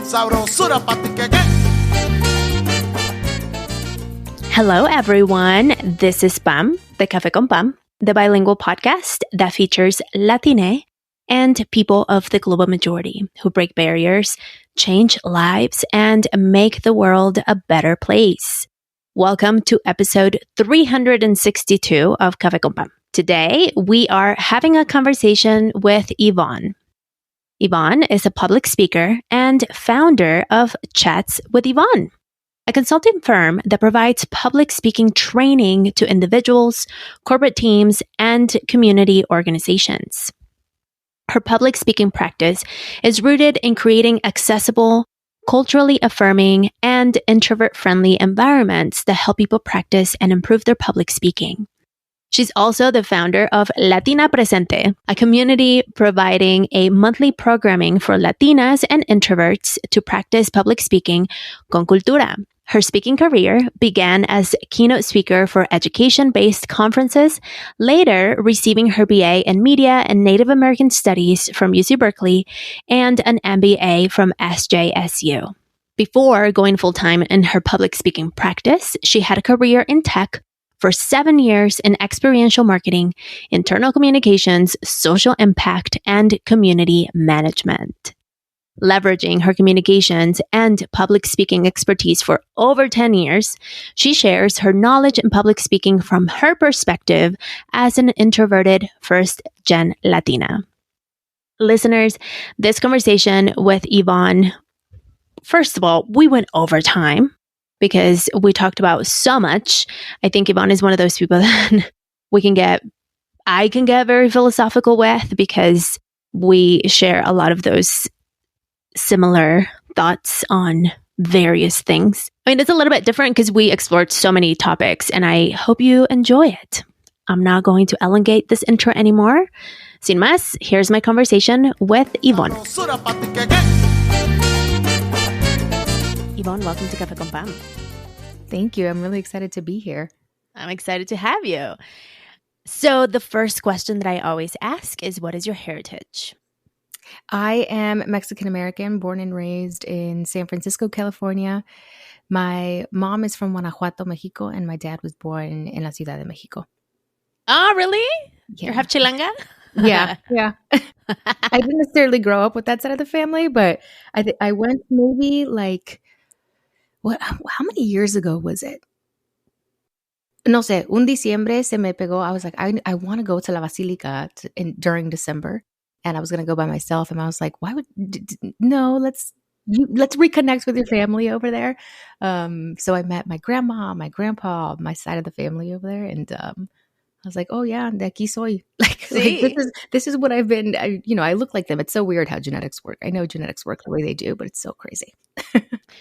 sabrosura pa' ti que. Hello, everyone. This is Pam, the Café con Pam, the bilingual podcast that features Latine and people of the global majority who break barriers, change lives, and make the world a better place. Welcome to episode 362 of Café con Pam. Today, we are having a conversation with Yvonne. Yvonne is a public speaker and founder of Chats with Yvonne, a consulting firm that provides public speaking training to individuals, corporate teams, and community organizations. Her public speaking practice is rooted in creating accessible, culturally affirming, and introvert-friendly environments that help people practice and improve their public speaking. She's also the founder of Latina Presente, a community providing a monthly programming for Latinas and introverts to practice public speaking con cultura. Her speaking career began as keynote speaker for education-based conferences, later receiving her BA in Media and Native American Studies from UC Berkeley and an MBA from SJSU. Before going full-time in her public speaking practice, she had a career in tech for 7 years in experiential marketing, internal communications, social impact, and community management. Leveraging her communications and public speaking expertise for over 10 years, she shares her knowledge in public speaking from her perspective as an introverted first-gen Latina. Listeners, this conversation with Yvonne, first of all, we went over time because we talked about so much. I think Yvonne is one of those people that I can get very philosophical with because we share a lot of those similar thoughts on various things. I mean, it's a little bit different because we explored so many topics, and I hope you enjoy it. I'm not going to elongate this intro anymore. Sin más, here's my conversation with Yvonne. Yvonne, welcome to Café con Pam. Thank you. I'm really excited to be here. I'm excited to have you. So the first question that I always ask is, what is your heritage? I am Mexican-American, born and raised in San Francisco, California. My mom is from Guanajuato, Mexico, and my dad was born in La Ciudad de Mexico. Oh, really? Yeah. You're half Chilanga? Yeah. I didn't necessarily grow up with that side of the family, but I went maybe like, how many years ago was it? No sé, un diciembre se me pegó. I was like, I want to go to La Basilica during December. And I was going to go by myself. And I was like, no, let's reconnect with your family over there. So I met my grandma, my grandpa, my side of the family over there. And I was like, oh yeah, de aquí soy. Like this is what I've been, I look like them. It's so weird how genetics work. I know genetics work the way they do, but it's so crazy.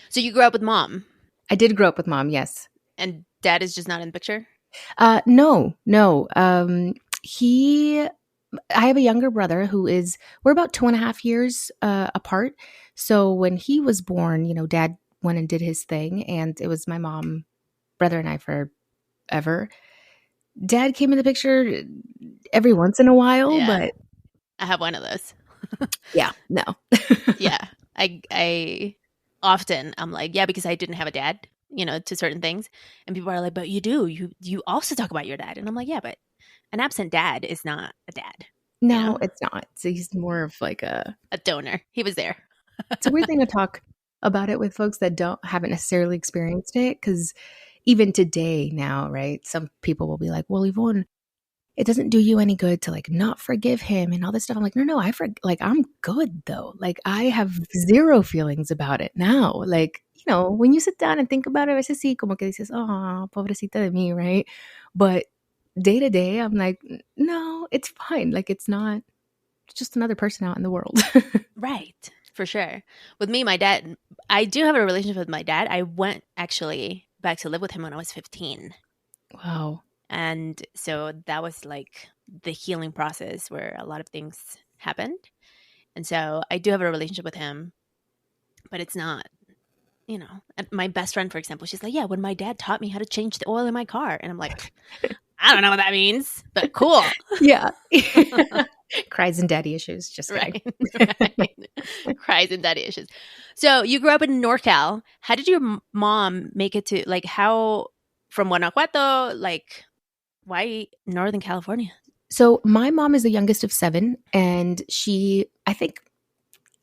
So you grew up with mom? I did grow up with mom, yes. And dad is just not in the picture? No. I have a younger brother we're about 2.5 years apart. So when he was born, dad went and did his thing, and it was my mom, brother, and I forever. Dad came in the picture every once in a while, but I have one of those. Yeah, no. Yeah. I often, I'm like, yeah, because I didn't have a dad, to certain things. And people are like, but you do. You also talk about your dad. And I'm like, yeah, but an absent dad is not a dad. No, it's not. So he's more of like a donor. He was there. It's a weird thing to talk about it with folks that haven't necessarily experienced it. Because even today now, right, some people will be like, well, Yvonne, it doesn't do you any good to like not forgive him and all this stuff. I'm like, no, I'm good though. Like I have zero feelings about it now. Like, when you sit down and think about it, a veces sí, como que dices, oh, pobrecita de mí, right? But day to day, I'm like, no, it's fine. Like it's just another person out in the world. Right. For sure. With me, my dad, I do have a relationship with my dad. I went actually back to live with him when I was 15. Wow. And so that was like the healing process where a lot of things happened. And so I do have a relationship with him, but it's not, my best friend, for example, she's like, yeah, when my dad taught me how to change the oil in my car. And I'm like, I don't know what that means, but cool. Yeah. Cries and daddy issues. Just kidding. Right. Cries and daddy issues. So you grew up in NorCal. How did your mom make it to, like, how, from Guanajuato, like, why Northern California? So my mom is the youngest of 7, and she, I think,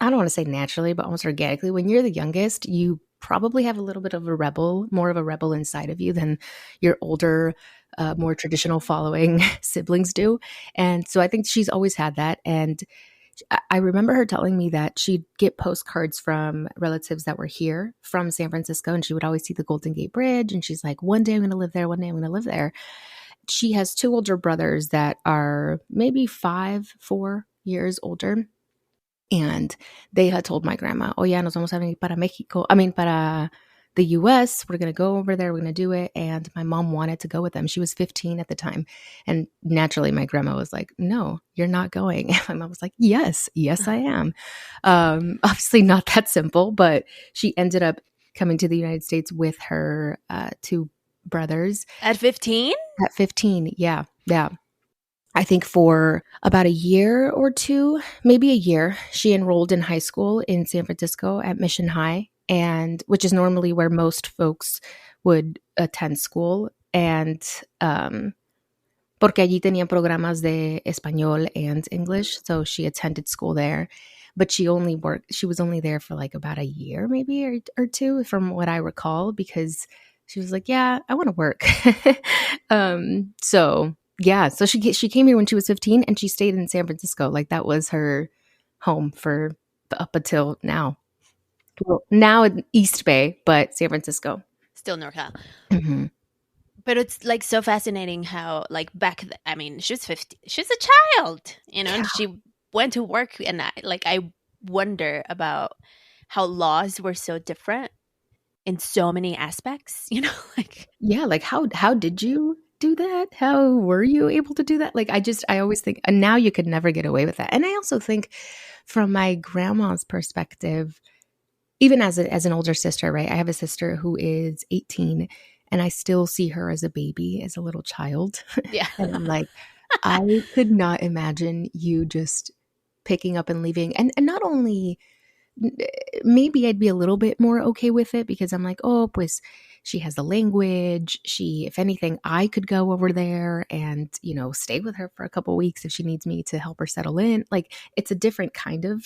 I don't want to say naturally, but almost organically, when you're the youngest, you probably have a little bit of a rebel, more of a rebel inside of you than your older, more traditional following siblings do. And so I think she's always had that. And I remember her telling me that she'd get postcards from relatives that were here from San Francisco, and she would always see the Golden Gate Bridge. And she's like, one day I'm going to live there. One day I'm going to live there. She has 2 older brothers that are maybe 4 years older. And they had told my grandma, oh, yeah, nos vamos a venir para Mexico. I mean, para the U.S. We're going to go over there. We're going to do it. And my mom wanted to go with them. She was 15 at the time. And naturally, my grandma was like, no, you're not going. And my mom was like, yes, I am. Obviously not that simple, but she ended up coming to the United States with her 2 brothers. At 15? At 15, yeah. I think for about a year or 2, maybe a year, she enrolled in high school in San Francisco at Mission High, and which is normally where most folks would attend school. And porque allí tenían programas de español and English, so she attended school there. But she was only there for like about a year, maybe or 2, from what I recall, because she was like, yeah, I want to work. So yeah, so she came here when she was 15, and she stayed in San Francisco. Like, that was her home for up until now. Well, now in East Bay, but San Francisco. Still NorCal. Mm-hmm. But it's like so fascinating how, like, I mean, she was 50. She's a child, you know, Yeah. and she went to work. And I wonder about how laws were so different in so many aspects, you know, like. Yeah, like how did you do that? How were you able to do that? Like, I always think, and now you could never get away with that. And I also think from my grandma's perspective, even as an older sister, right? I have a sister who is 18, and I still see her as a baby, as a little child. Yeah. And I'm like, I could not imagine you just picking up and leaving. And not only, maybe I'd be a little bit more okay with it, because I'm like, oh, pues she has the language. If anything, I could go over there and, you know, stay with her for a couple weeks if she needs me to help her settle in. Like, it's a different kind of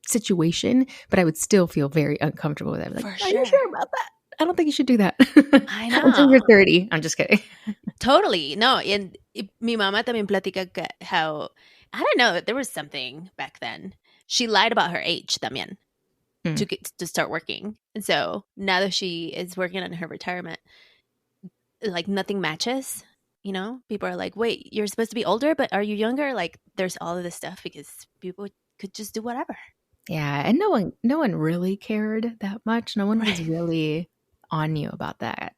situation, but I would still feel very uncomfortable with it. Like, For are you sure. sure about that? I don't think you should do that. I know. Until you're 30. I'm just kidding. Totally. No, and mi mamá también platica how, I don't know, there was something back then. She lied about her age también to start working. And so now that she is working on her retirement, like, nothing matches, you know? People are like, wait, you're supposed to be older, but are you younger? Like, there's all of this stuff because people could just do whatever. Yeah, and no one really cared that much. No one was Right. really on you about that.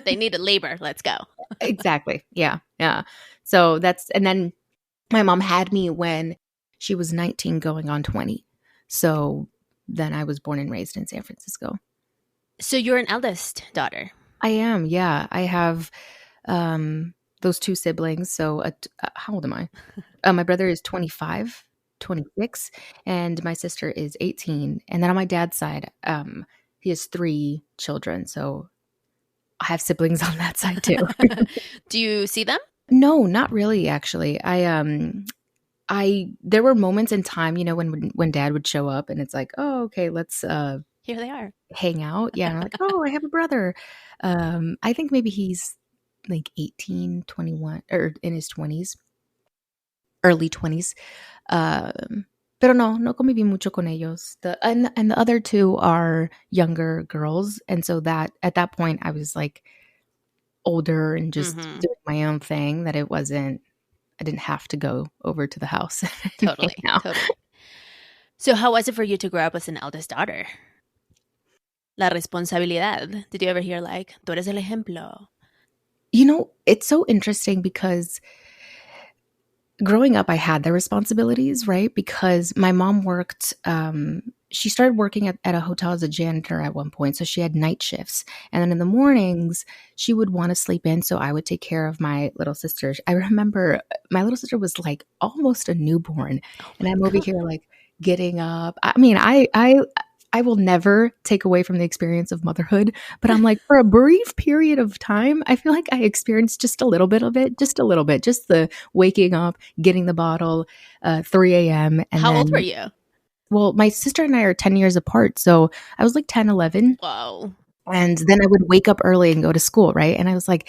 They needed labor. Let's go. Exactly. Yeah. So and then my mom had me when she was 19 going on 20. So then I was born and raised in San Francisco. So you're an eldest daughter. I am. Yeah. I have those 2 siblings. So how old am I? My brother is 25, 26, and my sister is 18. And then on my dad's side, he has 3 children. So I have siblings on that side too. Do you see them? No, not really, actually. There were moments in time, you know, when dad would show up and it's like, oh, okay, let's Here they are. hang out. Yeah. And I'm like, oh, I have a brother. I think maybe he's like 18, 21, or in his 20s, early 20s. Pero no conviví mucho con ellos. And the other 2 are younger girls. And so that at that point I was like older and just doing my own thing, that I didn't have to go over to the house. Totally. So how was it for you to grow up as an eldest daughter? La responsabilidad. Did you ever hear, like, tú eres el ejemplo? You know, it's so interesting because growing up, I had the responsibilities, right? Because my mom worked, she started working at a hotel as a janitor at one point. So she had night shifts. And then in the mornings, she would want to sleep in. So I would take care of my little sister. I remember my little sister was like almost a newborn. And I'm over here like getting up. I mean, I will never take away from the experience of motherhood, but I'm like, for a brief period of time, I feel like I experienced just a little bit of it, just the waking up, getting the bottle, 3 a.m. And How then, old were you? well, my sister and I are 10 years apart. So I was like 10, 11. Whoa. And then I would wake up early and go to school, right? And I was like,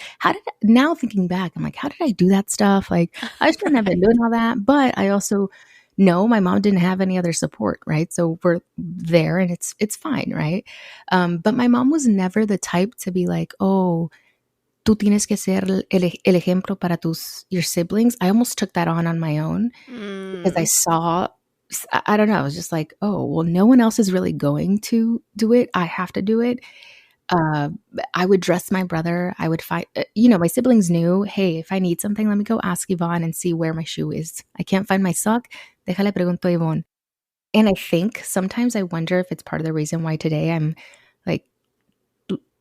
now thinking back, I'm like, how did I do that stuff? Like, I shouldn't have been doing all that. But I also know my mom didn't have any other support, right? So we're there and it's fine, right? But my mom was never the type to be like, oh, tú tienes que ser el ejemplo para your siblings. I almost took that on my own because I saw, I don't know, I was just like, oh, well, no one else is really going to do it. I have to do it. I would dress my brother. I would find, my siblings knew, hey, if I need something, let me go ask Yvonne and see where my shoe is. I can't find my sock. Déjale pregunto a Yvonne. And I think sometimes I wonder if it's part of the reason why today I'm like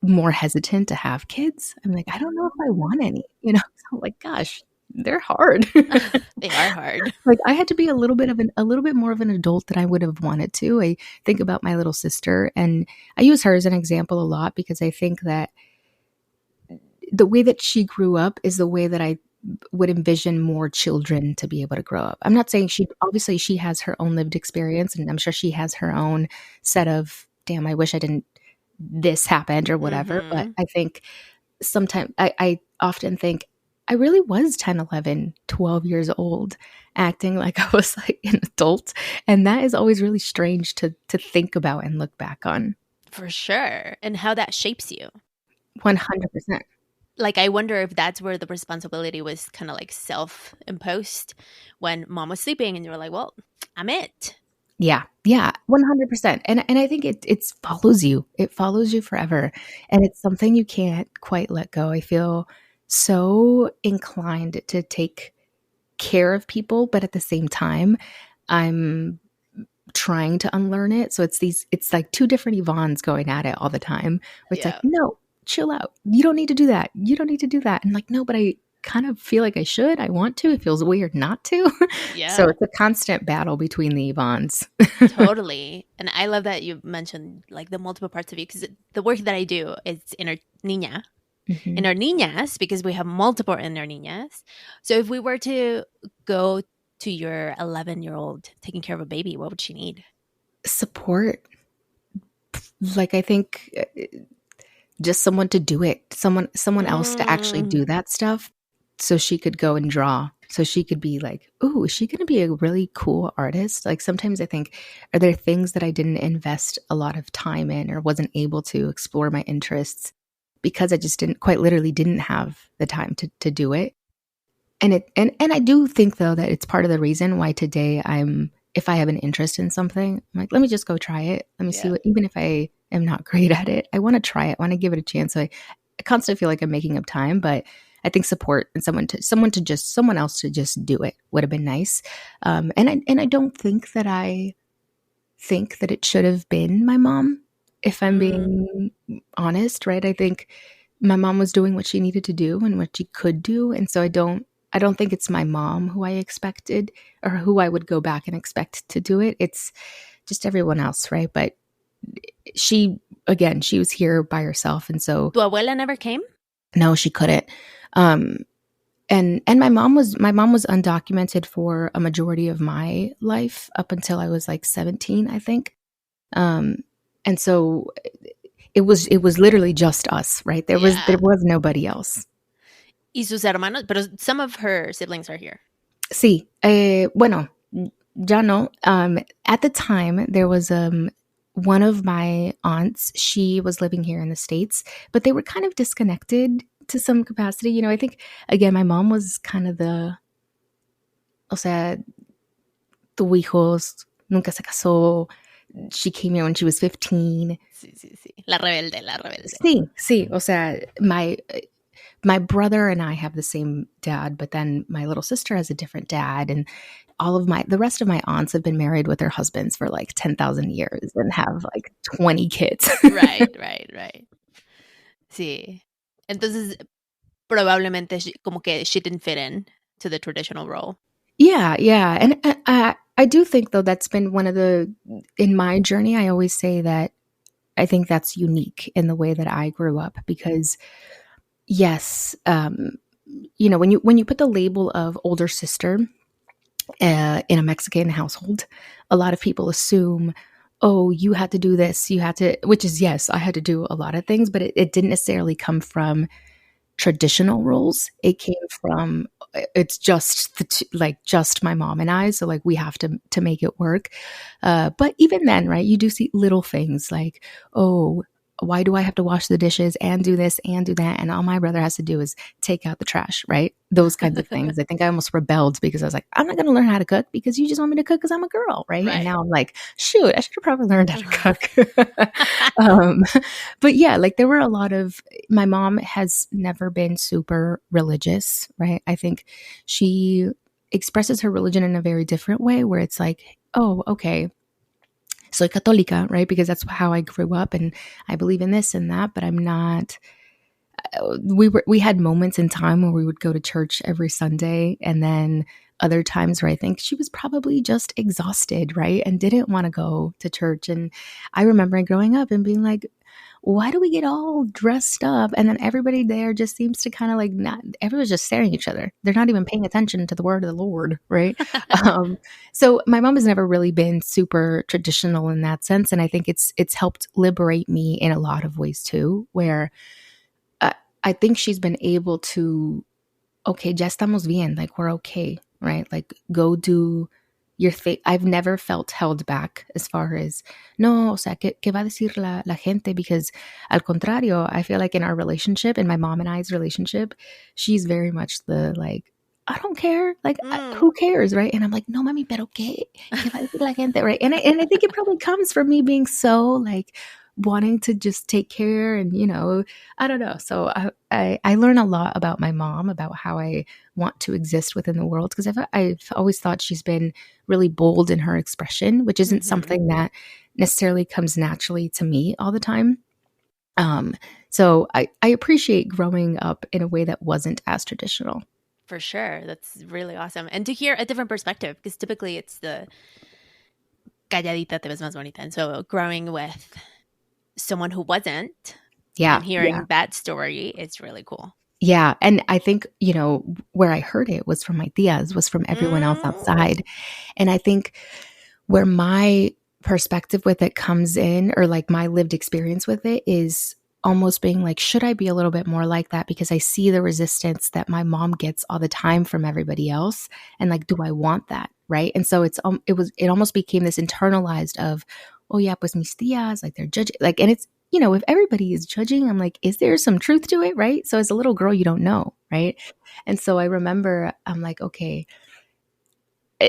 more hesitant to have kids. I'm like, I don't know if I want any, So I'm like, gosh, they're hard. They are hard. Like I had to be a little bit more of an adult than I would have wanted to. I think about my little sister and I use her as an example a lot because I think that the way that she grew up is the way that I would envision more children to be able to grow up. I'm not saying she has her own lived experience and I'm sure she has her own set of, damn, I wish I didn't, this happened or whatever. But I think sometimes I often think I really was 10, 11, 12 years old acting like I was like an adult. And that is always really strange to think about and look back on. For sure. And how that shapes you. 100%. Like, I wonder if that's where the responsibility was kind of like self-imposed when mom was sleeping and you were like, well, I'm it. Yeah. Yeah. 100%. And I think it follows you. It follows you forever. And it's something you can't quite let go. I feel so inclined to take care of people, but at the same time, I'm trying to unlearn it. So it's like two different Yvonnes going at it all the time. Where it's like, no, chill out. You don't need to do that. You don't need to do that. And like, no, but I kind of feel like I should. I want to. It feels weird not to. Yeah. So it's a constant battle between the Yvonnes. Totally. And I love that you mentioned like the multiple parts of you because the work that I do is inner niña. Mm-hmm. Inner niñas, because we have multiple inner niñas. So if we were to go to your 11-year-old taking care of a baby, what would she need? Support. Like, I think just someone to do it, someone else to actually do that stuff so she could go and draw. So she could be like, oh, is she going to be a really cool artist? Like sometimes I think, are there things that I didn't invest a lot of time in or wasn't able to explore my interests because I just didn't have the time to do it. And I do think though that it's part of the reason why today if I have an interest in something, I'm like, let me just go try it. Let me see what, even if I am not great at it, I want to try it. I want to give it a chance. So I constantly feel like I'm making up time, but I think support and someone else to just do it would have been nice. And I don't think that it should have been my mom, if I'm being honest, right? I think my mom was doing what she needed to do and what she could do. And so I don't think it's my mom who I expected or who I would go back and expect to do it. It's just everyone else, right? But she was here by herself. And so... Tu abuela never came? No, she couldn't. And my mom was undocumented for a majority of my life up until I was like 17, I think. And so it was literally just us, right? There was nobody else. Y sus hermanos, pero some of her siblings are here. Sí. Bueno, ya no. At the time, there was one of my aunts. She was living here in the States, but they were kind of disconnected to some capacity. I think, again, my mom was kind of tu hijos, nunca se casó. She came here when she was 15. Sí. La rebelde. Sí. O sea, my brother and I have the same dad, but then my little sister has a different dad, and the rest of my aunts have been married with their husbands for like 10,000 years and have like 20 kids. Right. Sí. Entonces, probablemente como que she didn't fit in to the traditional role. Yeah. And I do think, though, that's been in my journey, I always say that I think that's unique in the way that I grew up, because yes, when you put the label of older sister in a Mexican household, a lot of people assume, oh, you had to do this, which is, yes, I had to do a lot of things, but it didn't necessarily come from traditional roles. It came from, it's just just my mom and I, so like we have to make it work. But even then, right, you do see little things like, oh, why do I have to wash the dishes and do this and do that, and all my brother has to do is take out the trash, right? Those kinds of things. I think I almost rebelled because I was like, I'm not going to learn how to cook because you just want me to cook because I'm a girl, right? And now I'm like, shoot, I should have probably learned how to cook. But yeah, like there were a lot of, my mom has never been super religious, right? I think she expresses her religion in a very different way, where it's like, oh, okay, soy católica, right? Because that's how I grew up and I believe in this and that, but I'm not. We had moments in time where we would go to church every Sunday, and then other times where I think she was probably just exhausted, right? And didn't want to go to church. And I remember growing up and being like, why do we get all dressed up? And then everybody there just seems to kind of like everyone's just staring at each other. They're not even paying attention to the word of the Lord, right? So my mom has never really been super traditional in that sense. And I think it's helped liberate me in a lot of ways too, where I think she's been able to, okay, ya estamos bien, like we're okay, right? Like go do your thing. I've never felt held back as far as, no, o sea, ¿qué va a decir la gente? Because al contrario, I feel like in our relationship, in my mom and I's relationship, she's very much the like, I don't care. Like, who cares, right? And I'm like, no, mami, pero ¿qué? ¿Qué va a decir la gente, right? And I think it probably comes from me being so like wanting to just take care and, I don't know. So I learn a lot about my mom, about how I want to exist within the world, because I've always thought she's been really bold in her expression, which isn't something that necessarily comes naturally to me all the time. So I appreciate growing up in a way that wasn't as traditional. For sure. That's really awesome. And to hear a different perspective, because typically it's the calladita te ves más bonita. And so growing with someone who wasn't, and hearing that story, it's really cool. Yeah. And I think, where I heard it was from my tias, was from everyone else outside. And I think where my perspective with it comes in, or like my lived experience with it, is almost being like, should I be a little bit more like that? Because I see the resistance that my mom gets all the time from everybody else. And like, do I want that? Right. And so it almost became this internalized of, oh yeah, pues mis tías, like they're judging, like, and it's, if everybody is judging, I'm like, is there some truth to it? Right. So as a little girl, you don't know. Right. And so I remember, I'm like, okay,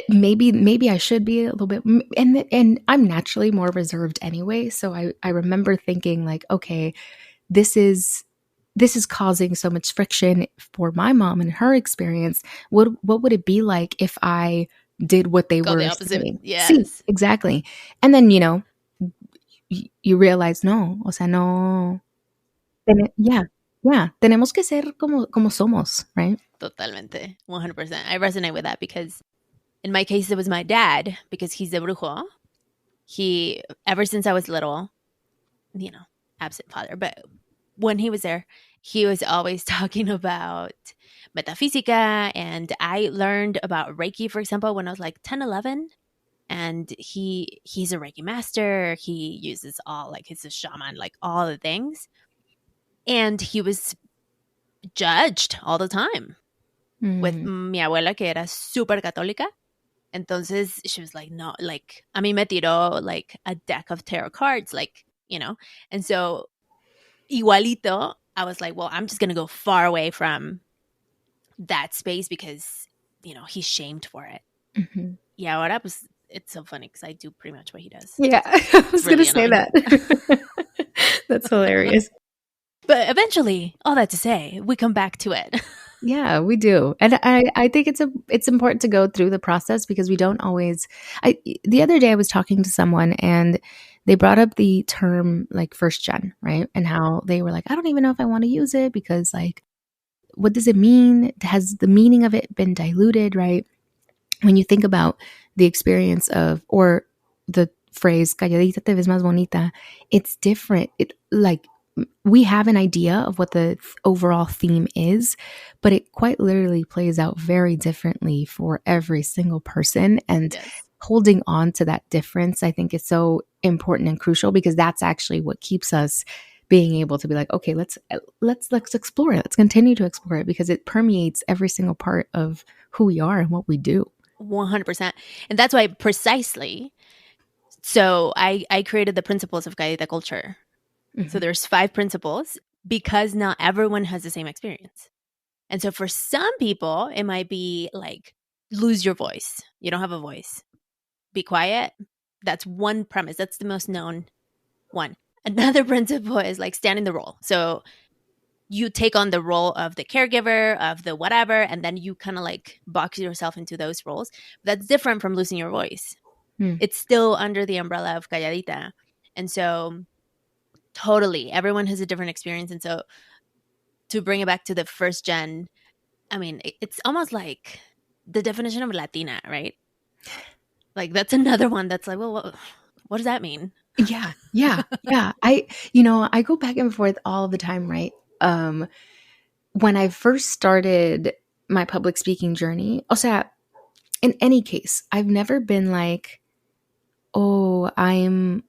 maybe I should be a little bit, and I'm naturally more reserved anyway. So I remember thinking like, okay, this is causing so much friction for my mom and her experience. What would it be like if I did what they were saying? Yes. Sí, exactly. And then, you realize, no, o sea, no. Yeah. Tenemos que ser como somos, right? Totalmente. 100%. I resonate with that because in my case, it was my dad, because he's a brujo. He, ever since I was little, absent father, but when he was there, he was always talking about metaphysica. And I learned about Reiki, for example, when I was like 10, 11. And he's a Reiki master. He uses he's a shaman, like all the things. And he was judged all the time with mi abuela, que era súper católica. Entonces she was like, no, like, a mí me tiró like a deck of tarot cards, like, and so igualito, I was like, well, I'm just going to go far away from that space because, he's shamed for it. Mm-hmm. Yeah, ahora pues, it's so funny because I do pretty much what he does. Yeah, I was going to say that. That's hilarious. But eventually, all that to say, we come back to it. Yeah, we do. And I think it's important to go through the process because we don't always the other day I was talking to someone and they brought up the term like first gen, right? And how they were like, I don't even know if I want to use it because like what does it mean? Has the meaning of it been diluted, right? When you think about the experience of or the phrase calladita te ves más bonita, it's different. It like we have an idea of what the overall theme is, but it quite literally plays out very differently for every single person. And Yes. holding on to that difference, I think is so important and crucial because that's actually what keeps us being able to be like, okay, let's explore it. Let's continue to explore it because it permeates every single part of who we are and what we do. 100%. And that's why precisely. So I created the principles of Gaeta culture. Mm-hmm. So there's 5 principles because not everyone has the same experience. And so for some people, it might be like, lose your voice. You don't have a voice. Be quiet. That's one premise. That's the most known one. Another principle is like stand in the role. So you take on the role of the caregiver, of the whatever, and then you kind of like box yourself into those roles. That's different from losing your voice. It's still under the umbrella of calladita. And so totally, everyone has a different experience. And so to bring it back to the first gen, I mean, it's almost like the definition of Latina, right? Like that's another one that's like, well, what does that mean? Yeah. I go back and forth all the time, right? When I first started my public speaking journey, o sea, in any case, I've never been like, oh, I'm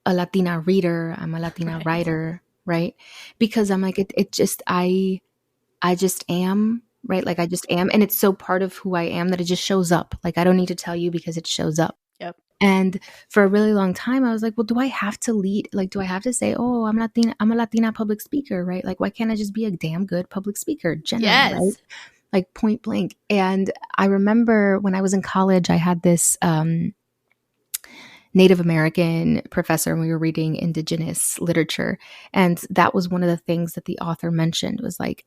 a Latina reader, I'm a Latina Right. writer, right? Because I'm like, I just am, right? Like I just am. And it's so part of who I am that it just shows up. Like I don't need to tell you because it shows up. Yep. And for a really long time, I was like, well, do I have to lead? Like, do I have to say, oh, I'm a Latina public speaker, right? Like, why can't I just be a damn good public speaker generally, right? Yes. Like point blank. And I remember when I was in college, I had this Native American professor and we were reading indigenous literature. And that was one of the things that the author mentioned was like,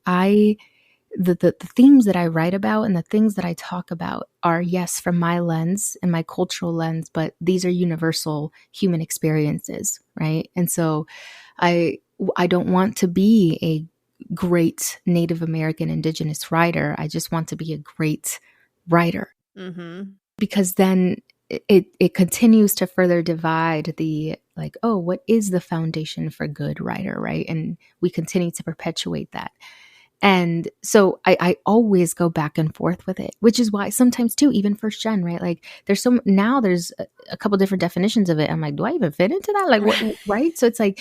the themes that I write about and the things that I talk about are, yes, from my lens and my cultural lens, but these are universal human experiences, right? And so I don't want to be a great Native American indigenous writer. I just want to be a great writer. Mm-hmm. Because then it continues to further divide the like, oh, what is the foundation for good writer, right? And we continue to perpetuate that. And so I always go back and forth with it, which is why sometimes too, even first gen, right? Like there's a couple different definitions of it. I'm like, do I even fit into that? Like, what, right? So it's like,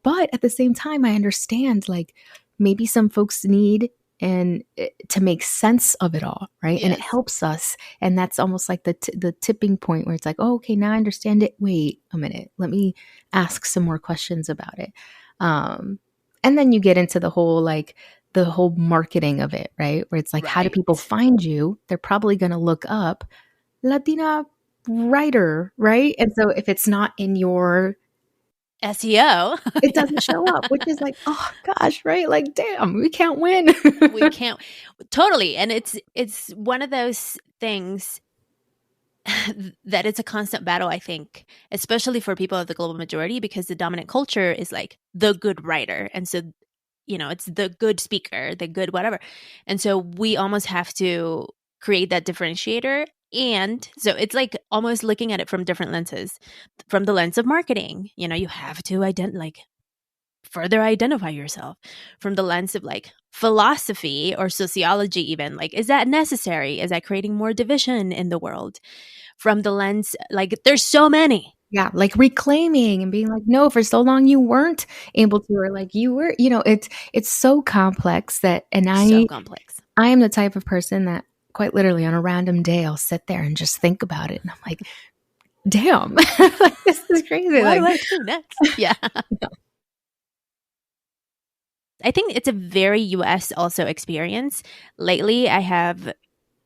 but at the same time, I understand like maybe some folks need and to make sense of it all, right? Yes. And it helps us. And that's almost like the tipping point where it's like, oh, okay, now I understand it. Wait a minute. Let me ask some more questions about it. And then you get into the whole marketing of it, right? Where it's like, how do people find you? They're probably going to look up Latina writer, right? And so if it's not in your SEO, it doesn't show up, which is like, oh gosh, right? Like, damn, we can't win. We can't totally. And it's one of those things that it's a constant battle, I think, especially for people of the global majority, because the dominant culture is like the good writer. And so, it's the good speaker, the good whatever. And so we almost have to create that differentiator. And so it's like almost looking at it from different lenses. From the lens of marketing, you have to further identify yourself. From the lens of like philosophy or sociology, even like, is that necessary? Is that creating more division in the world? From the lens, like there's so many. Yeah, like reclaiming and being like, no, for so long you weren't able to, or like you were, it's so complex that, So complex. I am the type of person that quite literally on a random day, I'll sit there and just think about it. And I'm like, damn, like, this is crazy. What do I do next? Yeah. I think it's a very US also experience. Lately, I have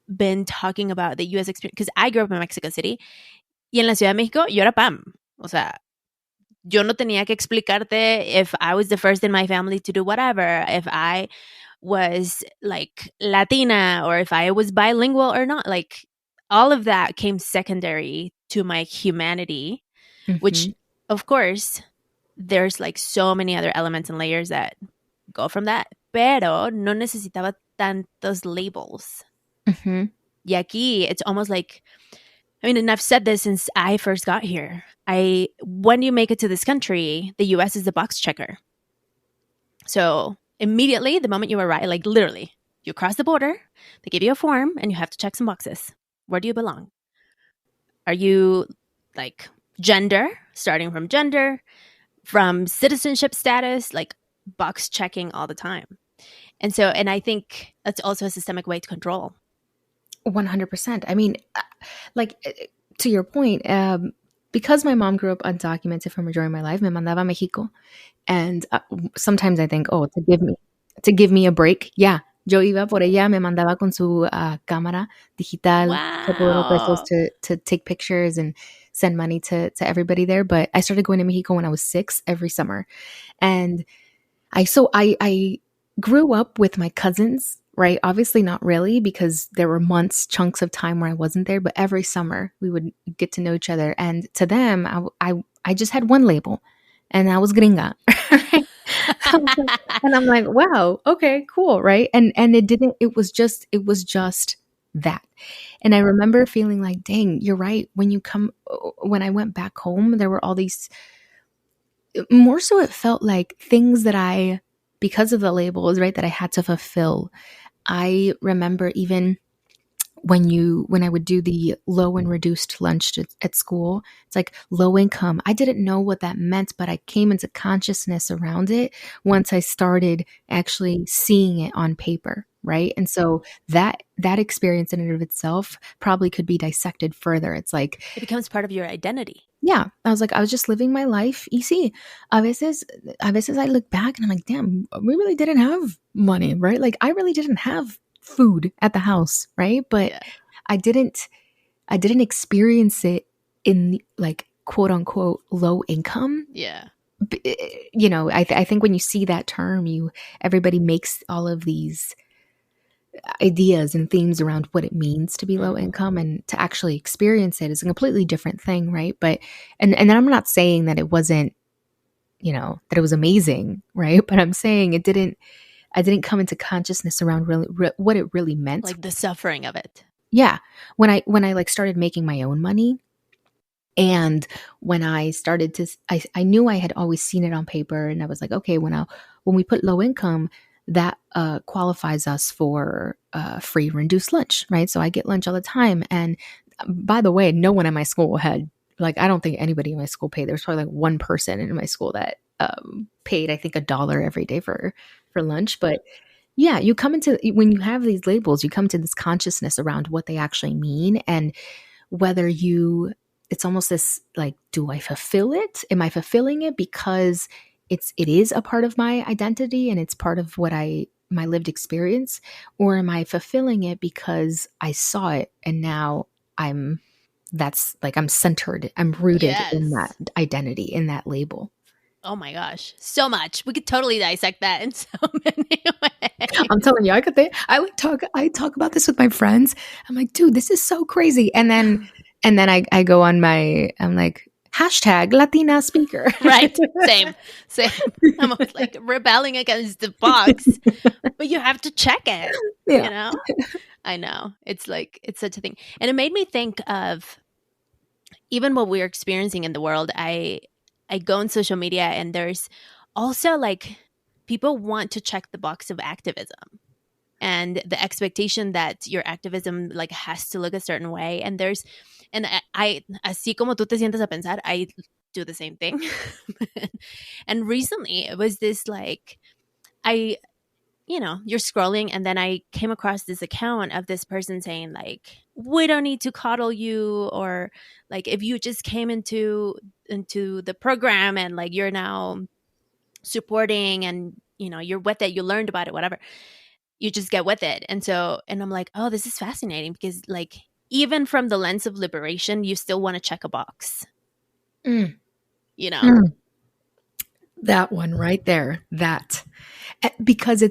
been talking about the US experience because I grew up in Mexico City. Y en la Ciudad de México, yo era Pam. O sea, Yo no tenía que explicarte if I was the first in my family to do whatever, if I was like Latina or if I was bilingual or not. Like all of that came secondary to my humanity, which Mhm. of course there's like so many other elements and layers that go from that. Pero no necesitaba tantos labels. Mhm. Y aquí it's almost like, I mean, and I've said this since I first got here. When you make it to this country, the US is the box checker. So immediately, the moment you arrive, like literally, you cross the border, they give you a form, and you have to check some boxes. Where do you belong? Are you like gender, starting from gender, from citizenship status, like box checking all the time. And I think that's also a systemic way to control. 100%. I mean, like to your point, because my mom grew up undocumented for majority of my life, me mandaba a Mexico, and sometimes I think, oh, to give me a break, yeah. Yo iba por ella, me mandaba con su cámara digital, couple little pesos Wow. to take pictures and send money to everybody there. But I started going to Mexico when I was 6 every summer, and I grew up with my cousins, right? Obviously not really, because there were months, chunks of time where I wasn't there, but every summer we would get to know each other. And to them, I just had one label, and that was gringa. Right? And I'm like, wow, okay, cool, right? And it was just that. And I remember feeling like, dang, you're right. When I went back home, there were all these, more so it felt like things that because of the labels, right, that I had to fulfill. I remember even when I would do the low and reduced lunch at school, it's like low income. I didn't know what that meant, but I came into consciousness around it once I started actually seeing it on paper, right? And so that experience in and of itself probably could be dissected further. It's like, It becomes part of your identity. yeah, I was like, I was just living my life. You see, a veces I look back and I'm like, damn, we really didn't have money, right? Like, I really didn't have food at the house, right? But Yeah. I didn't, I didn't experience it in like quote unquote low income. Yeah. You know, I think when you see that term, everybody makes all of these ideas and themes around what it means to be low income, and to actually experience it is a completely different thing, right? But and I'm not saying that it wasn't, that it was amazing, right? But I'm saying I didn't come into consciousness around really what it really meant. Like the suffering of it. Yeah, when I like started making my own money, and when I started to, I knew I had always seen it on paper, and I was like, okay, when we put low income, that qualifies us for free reduced lunch, right? So I get lunch all the time. And by the way, no one in my school had, like, I don't think anybody in my school paid. There was probably like one person in my school that paid, I think, $1 every day for lunch. But yeah, when you have these labels, you come to this consciousness around what they actually mean, and whether it's almost this like, do I fulfill it? Am I fulfilling it because it is a part of my identity and it's part of my lived experience? Or am I fulfilling it because I saw it and now I'm centered, I'm rooted in that Yes. identity, in that label. Oh my gosh. So much. We could totally dissect that in so many ways. I'm telling you, I talk about this with my friends. I'm like, dude, this is so crazy. And then I go on I'm like, hashtag Latina speaker. Right. Same. I'm always like rebelling against the box, but you have to check it. Yeah. You know? I know. It's like, it's such a thing. And it made me think of even what we're experiencing in the world. I go on social media and there's also like people want to check the box of activism and the expectation that your activism like has to look a certain way. And I así como tú te sientes a pensar, I do the same thing. And recently it was this like, you're scrolling and then I came across this account of this person saying like, we don't need to coddle you, or like if you just came into the program and like you're now supporting and you're with it, you learned about it, whatever, you just get with it. And I'm like, oh, this is fascinating because like even from the lens of liberation, you still want to check a box. Mm. You know? Mm. That one right there. That. Because I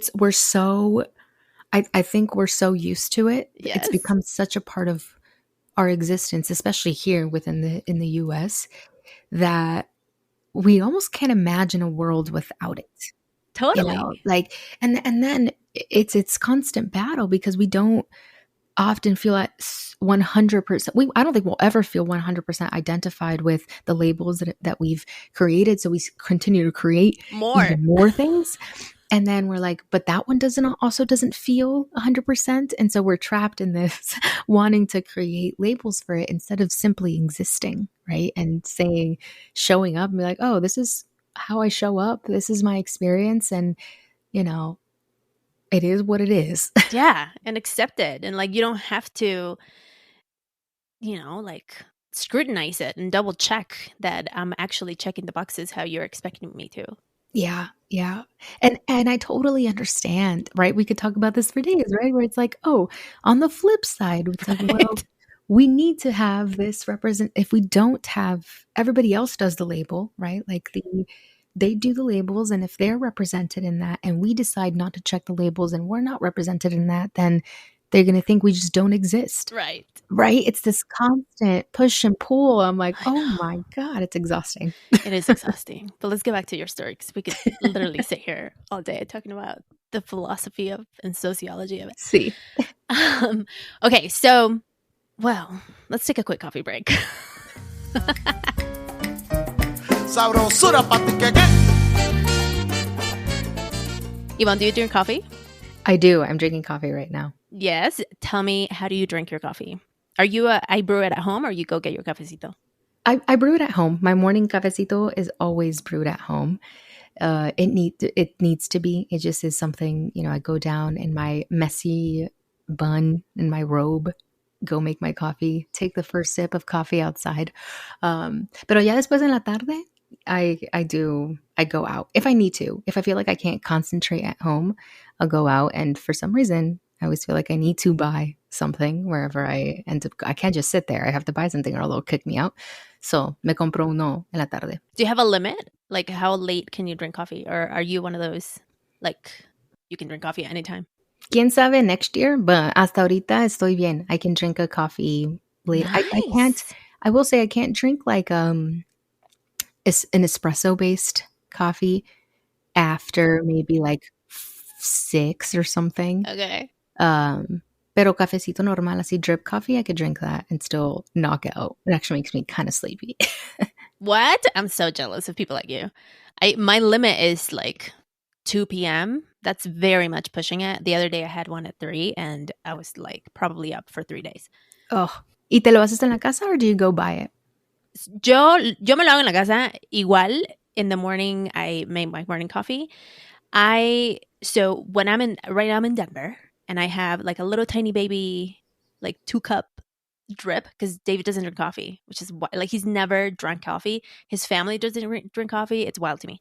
think we're so used to it. It's Yes. become such a part of our existence, especially here in the US, that we almost can't imagine a world without it. You know, Totally. like, and then it's constant battle because we don't often feel at 100%. I don't think we'll ever feel 100% identified with the labels that we've created. So we continue to create More. even more things. And then we're like, but that one doesn't feel 100%. And so we're trapped in this wanting to create labels for it instead of simply existing, right? And showing up and be like, oh, this is how I show up. This is my experience. And, you know, it is what it is. Yeah, and accept it. And like you don't have to, like scrutinize it and double check that I'm actually checking the boxes how you're expecting me to. Yeah, yeah. And I totally understand, right? We could talk about this for days, right? Where it's like, oh, on the flip side, it's like, well, Right. we need to have this represent if we don't have everybody else does the label, right? Like they do the labels and if they're represented in that and we decide not to check the labels and we're not represented in that, then they're going to think we just don't exist. Right. Right? It's this constant push and pull. I'm like, I "Oh know. my god, it's exhausting." It is exhausting. But let's get back to your story because we could literally sit here all day talking about the philosophy of and sociology of it. See. Okay, so, well, let's take a quick coffee break. Sabrosura pa' ti que. Yvonne, do you drink coffee? I do. I'm drinking coffee right now. Yes. Tell me, how do you drink your coffee? Are you I brew it at home or you go get your cafecito? I brew it at home. My morning cafecito is always brewed at home. It needs to be. It just is something, I go down in my messy bun in my robe, go make my coffee, take the first sip of coffee outside. Pero ya después en la tarde, I go out if I need to. If I feel like I can't concentrate at home, I'll go out. And for some reason, I always feel like I need to buy something wherever I end up. I can't just sit there. I have to buy something or they'll kick me out. So me compro uno en la tarde. Do you have a limit? Like, how late can you drink coffee? Or are you one of those, like, you can drink coffee at any time? Quién sabe next year, but hasta ahorita estoy bien. I can drink a coffee late. Nice. I will say I can't drink like an espresso based coffee after maybe like 6 or something. Okay. Pero cafecito normal, así drip coffee, I could drink that and still knock out. It actually makes me kind of sleepy. What? I'm so jealous of people like you. My limit is like 2 p.m. That's very much pushing it. The other day I had one at 3 and I was like probably up for 3 days. Oh, ¿y te lo haces en la casa or do you go buy it? Yo me lo hago en la casa. Igual, in the morning, I make my morning coffee. So when right now I'm in Denver and I have like a little tiny baby, like 2-cup drip because David doesn't drink coffee, which is like he's never drunk coffee. His family doesn't drink coffee. It's wild to me.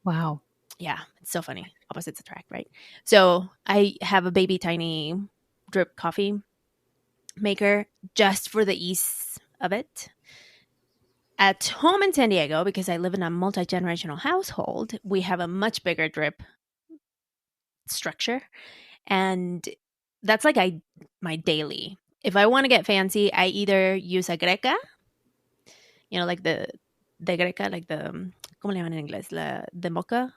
Wow. Yeah, it's so funny. Opposites attract, right? So I have a baby tiny drip coffee maker just for the ease of it. At home in San Diego, because I live in a multi-generational household, we have a much bigger drip structure. And that's like my daily. If I want to get fancy, I either use a greca, like the greca, like the, ¿cómo le llaman en inglés? The mocha,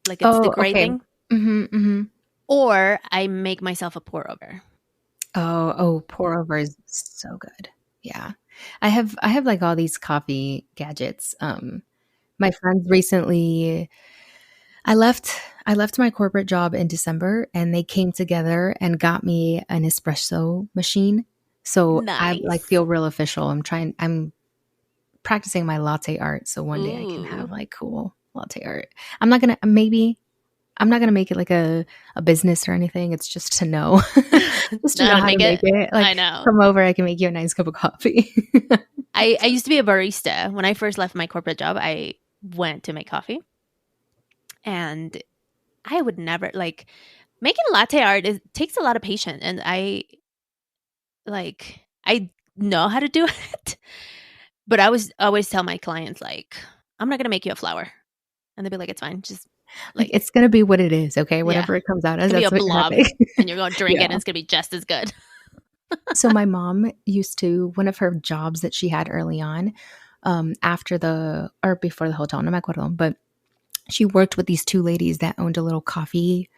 like it's the gray okay. thing. Mm-hmm, mm-hmm. Or I make myself a pour over. Oh, pour over is so good. Yeah. I have like all these coffee gadgets. My friends recently I left my corporate job in December and they came together and got me an espresso machine. So I like Nice. feel real official. I'm practicing my latte art so one day I can have Ooh. like cool latte art. I'm not going to make it like a business or anything. It's just to know. Just to know how to make it. Like, I know. come over, I can make you a nice cup of coffee. I used to be a barista. When I first left my corporate job, I went to make coffee. And I would never, like, making latte art takes a lot of patience. And I know how to do it. But I always tell my clients, like, I'm not going to make you a flower. And they'd be like, it's fine. Just like it's going to be what it is. Okay. Whatever Yeah. it comes out as, it's going that's to be a what you're blob. having. And you're going to drink it Yeah. and it's going to be just as good. So my mom used to, one of her jobs that she had early on, before the hotel, no me acuerdo, but she worked with these two ladies that owned a little coffee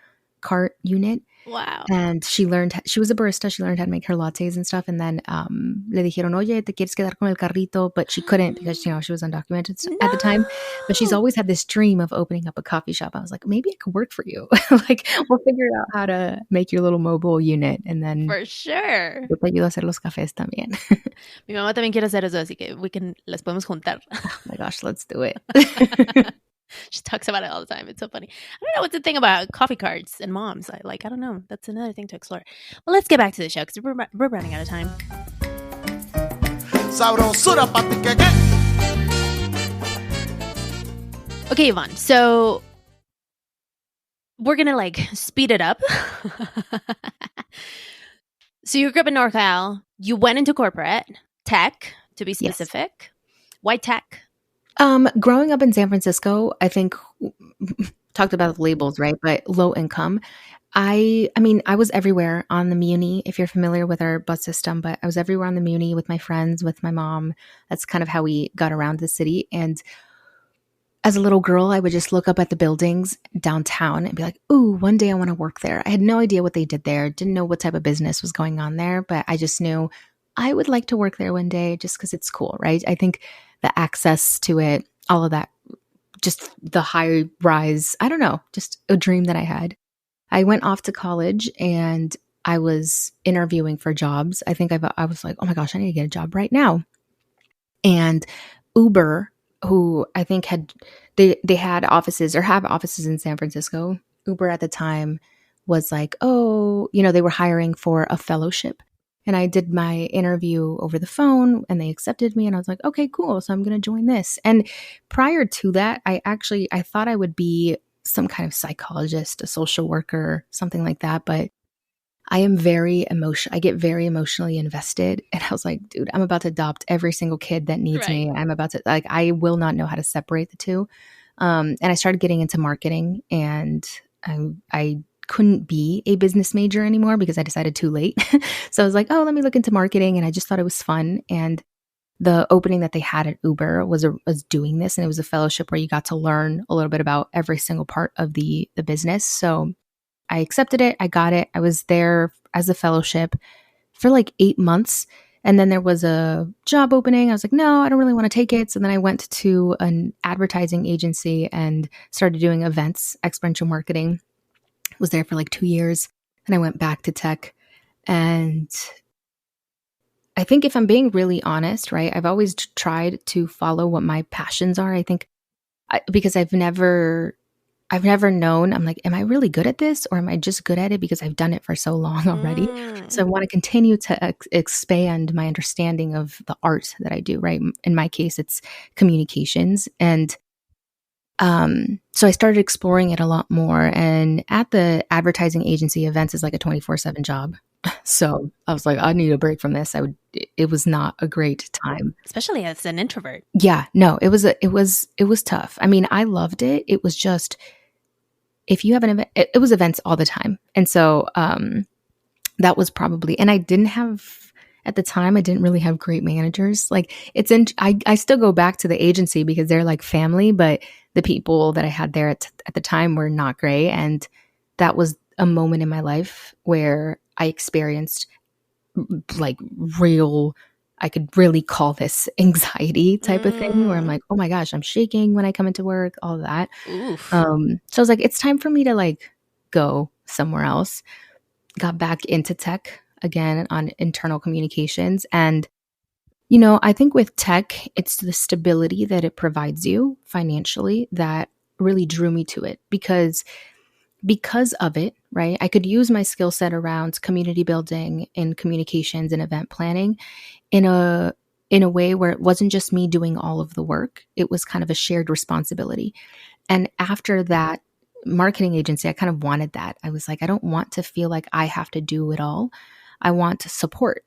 cart unit. Wow. And she was a barista. She learned how to make her lattes and stuff. And then le dijeron, oye, te quieres quedar con el carrito? But she couldn't because, she was undocumented at the time. But she's always had this dream of opening up a coffee shop. I was like, maybe it could work for you. Like, we'll figure out how to make your little mobile unit. And then For sure. yo te ayudo a hacer los cafés también. Mi mamá también quiere hacer eso, así que las podemos juntar. Oh my gosh, let's do it. She talks about it all the time. It's so funny. I don't know what's the thing about coffee carts and moms. I don't know. That's another thing to explore. Well, let's get back to the show because we're running out of time. Sabrosura pa' ti que. Okay, Yvonne. So we're going to speed it up. So you grew up in NorCal. You went into corporate tech, to be specific. Yes. Why tech? Growing up in San Francisco, I think talked about the labels, right? But low income. I was everywhere on the Muni, if you're familiar with our bus system, but I was everywhere on the Muni with my friends, with my mom. That's kind of how we got around the city. And as a little girl, I would just look up at the buildings downtown and be like, ooh, one day I want to work there. I had no idea what they did there. Didn't know what type of business was going on there, but I just knew I would like to work there one day just because it's cool, right? I think the access to it, all of that, just the high rise, I don't know, just a dream that I had. I went off to college and I was interviewing for jobs. I think I was like, oh my gosh, I need to get a job right now. And Uber, who I think they had offices or have offices in San Francisco. Uber at the time was like, oh, they were hiring for a fellowship. And I did my interview over the phone and they accepted me and I was like, okay, cool. So I'm going to join this. And prior to that, I thought I would be some kind of psychologist, a social worker, something like that. But I am very emotional. I get very emotionally invested. And I was like, dude, I'm about to adopt every single kid that needs me. I'm about to, I will not know how to separate the two. And I started getting into marketing and I couldn't be a business major anymore because I decided too late. So I was like, oh, let me look into marketing. And I just thought it was fun. And the opening that they had at Uber was doing this. And it was a fellowship where you got to learn a little bit about every single part of the business. So I accepted it. I got it. I was there as a fellowship for 8 months. And then there was a job opening. I was like, no, I don't really want to take it. So then I went to an advertising agency and started doing events, experiential marketing. Was there for 2 years. And I went back to tech. And I think if I'm being really honest, right, I've always tried to follow what my passions are. I think because I've never known, I'm like, am I really good at this or am I just good at it because I've done it for so long already? So I want to continue to expand my understanding of the art that I do, right? In my case, it's communications. And so I started exploring it a lot more. And at the advertising agency, events is like a 24/7 job. So I was like, I need a break from this. It was not a great time. Especially as an introvert. Yeah, no, it was tough. I mean, I loved it. It was just, if you have an event, it was events all the time. And so that was probably, and I didn't have, at the time, I didn't really have great managers. I still go back to the agency because they're like family, but the people that I had there at the time were not great. And that was a moment in my life where I experienced real, I could really call this anxiety type of thing where I'm like, oh my gosh, I'm shaking when I come into work, all of that. So I was like, it's time for me to go somewhere else. Got back into tech again on internal communications. And, I think with tech, it's the stability that it provides you financially that really drew me to it because of it, right? I could use my skill set around community building and communications and event planning in a way where it wasn't just me doing all of the work. It was kind of a shared responsibility. And after that marketing agency, I kind of wanted that. I was like, I don't want to feel like I have to do it all. I want support,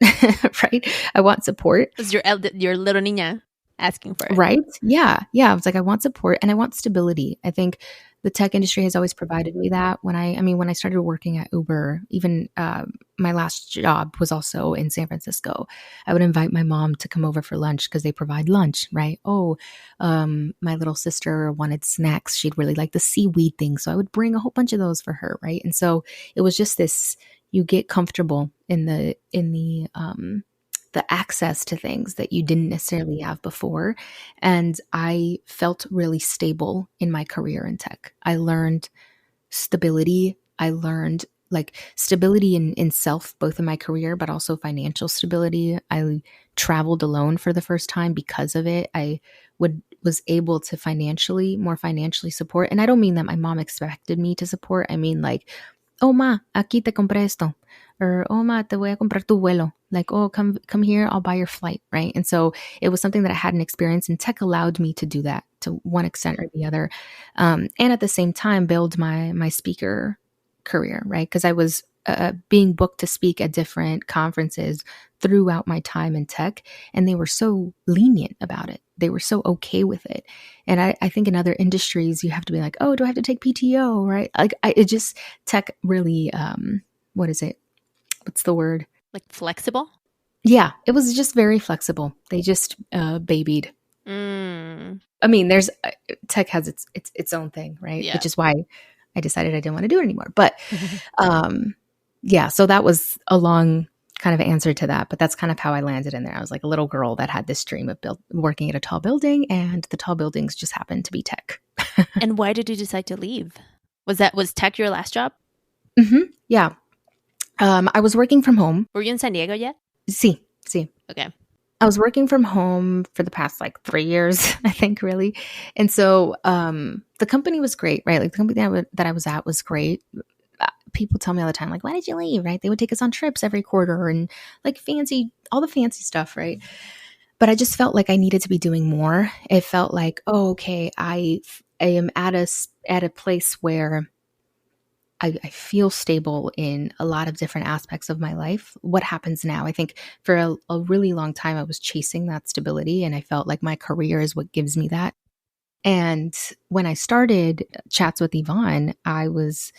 right? I want support. It's your little niña. asking for it. Right? Yeah. I was like, I want support and I want stability. I think the tech industry has always provided me that. When I started working at Uber, even my last job was also in San Francisco. I would invite my mom to come over for lunch because they provide lunch, right? Oh, my little sister wanted snacks. She'd really like the seaweed thing. So I would bring a whole bunch of those for her, right? And so it was just this, you get comfortable in the access to things that you didn't necessarily have before. And I felt really stable in my career in tech. I learned stability. I learned like stability in self, both in my career, but also financial stability. I traveled alone for the first time because of it. I was able to more financially support. And I don't mean that my mom expected me to support. I mean like, oh ma, aquí te compré esto. Or, oh ma, te voy a comprar tu vuelo. Like, oh, come here, I'll buy your flight, right? And so it was something that I hadn't experienced, and tech allowed me to do that to one extent or the other. And at the same time, build my speaker career, right? Because I was being booked to speak at different conferences throughout my time in tech, and they were so lenient about it. They were so okay with it. And I think in other industries, you have to be like, oh, do I have to take PTO, right? Like tech really, what is it? What's the word? Like flexible? Yeah, it was just very flexible. They just babied. I mean, there's tech has its own thing, right? Yeah. Which is why I decided I didn't want to do it anymore. But yeah, so that was a long kind of answer to that. But that's kind of how I landed in there. I was like a little girl that had this dream of working at a tall building, and the tall buildings just happened to be tech. And why did you decide to leave? Was tech your last job? Mm-hmm. Yeah. I was working from home. Were you in San Diego yet? Sí. Okay. I was working from home for the past like 3 years, I think, really. And so the company was great, right? Like the company that I was at was great. People tell me all the time, like, why did you leave, right? They would take us on trips every quarter and like all the fancy stuff, right? But I just felt like I needed to be doing more. It felt like, oh, okay, I am at a place where I feel stable in a lot of different aspects of my life. What happens now? I think for a really long time, I was chasing that stability, and I felt like my career is what gives me that. And when I started Chats with Yvonne, I was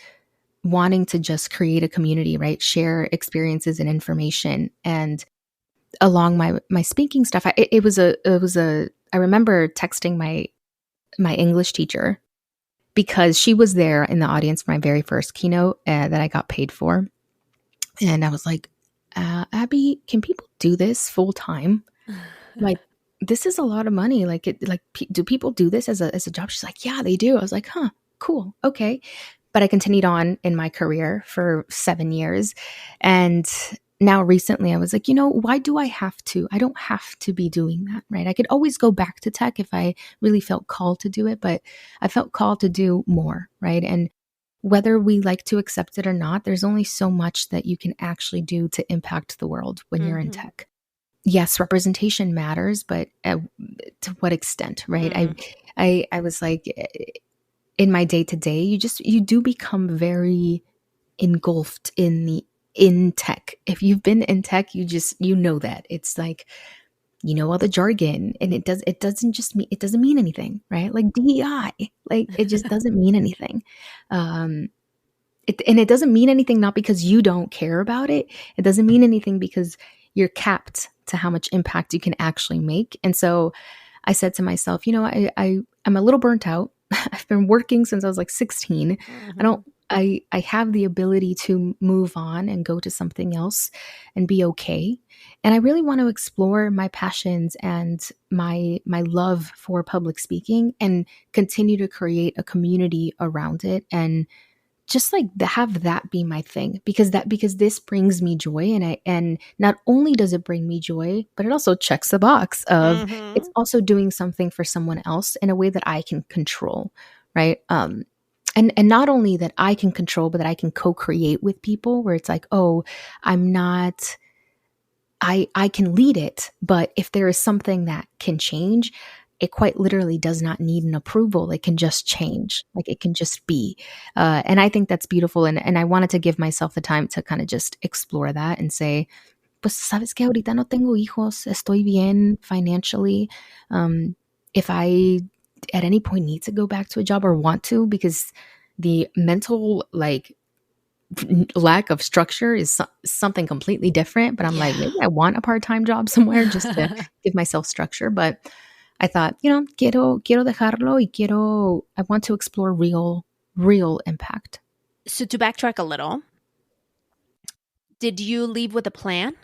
wanting to just create a community, right? Share experiences and information. And along my speaking stuff, I remember texting my English teacher, because she was there in the audience for my very first keynote that I got paid for. And I was like, Abby, can people do this full time? Like, this is a lot of money. Do people do this as a job? She's like, yeah, they do. I was like, huh, cool. Okay. But I continued on in my career for 7 years. And now recently I was like, why do I have to? I don't have to be doing that, right? I could always go back to tech if I really felt called to do it, but I felt called to do more, right? And whether we like to accept it or not, there's only so much that you can actually do to impact the world when you're in tech. Yes, representation matters, but to what extent, right? I was like, in my day-to-day, you do become very engulfed in tech. If you've been in tech, you know that it's like, all the jargon, and it doesn't mean anything, right? Like DEI, like it just doesn't mean anything. It doesn't mean anything, not because you don't care about it. It doesn't mean anything because you're capped to how much impact you can actually make. And so I said to myself, I'm a little burnt out. I've been working since I was like 16. I have the ability to move on and go to something else and be okay. And I really want to explore my passions and my love for public speaking and continue to create a community around it, and just like have that be my thing, because this brings me joy. And not only does it bring me joy, but it also checks the box of it's also doing something for someone else in a way that I can control, right? And not only that I can control, but that I can co-create with people, where it's like, oh, I can lead it, but if there is something that can change, it quite literally does not need an approval. It can just change. Like it can just be. And I think that's beautiful. And I wanted to give myself the time to kind of just explore that and say, pues, ¿sabes qué? Ahorita no tengo hijos. Estoy bien financially. If I at any point need to go back to a job or want to, because the mental, like, lack of structure is something completely different. But I'm like, maybe I want a part-time job somewhere just to give myself structure. But I thought, quiero dejarlo y I want to explore real impact. So to backtrack a little, did you leave with a plan?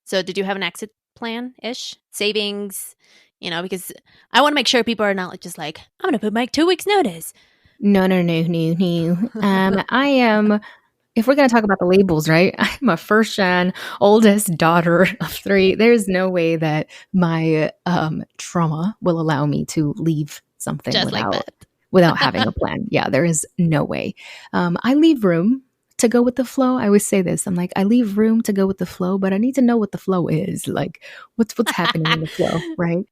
So did you have an exit plan-ish? Savings, because I want to make sure people are not just like, I'm going to put my 2 weeks notice. No. I am, if we're going to talk about the labels, right? I'm a first-gen, oldest daughter of 3. There's no way that my trauma will allow me to leave something Just like that. without having a plan. Yeah, there is no way. I leave room to go with the flow. I always say this. I'm like, I leave room to go with the flow, but I need to know what the flow is. Like, what's happening in the flow, right?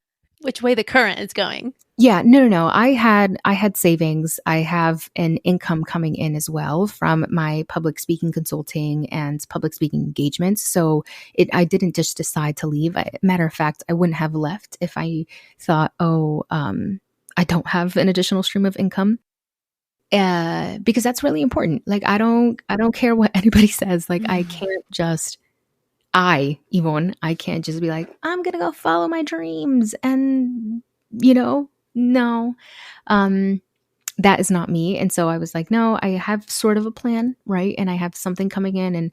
Which way the current is going. Yeah, no. I had savings. I have an income coming in as well from my public speaking consulting and public speaking engagements. So I didn't just decide to leave. Matter of fact, I wouldn't have left if I thought, I don't have an additional stream of income. Because that's really important. Like, I don't care what anybody says. Like, I can't just, Yvonne, I can't just be like, I'm going to go follow my dreams. And, no, that is not me. And so I was like, no, I have sort of a plan, right? And I have something coming in. And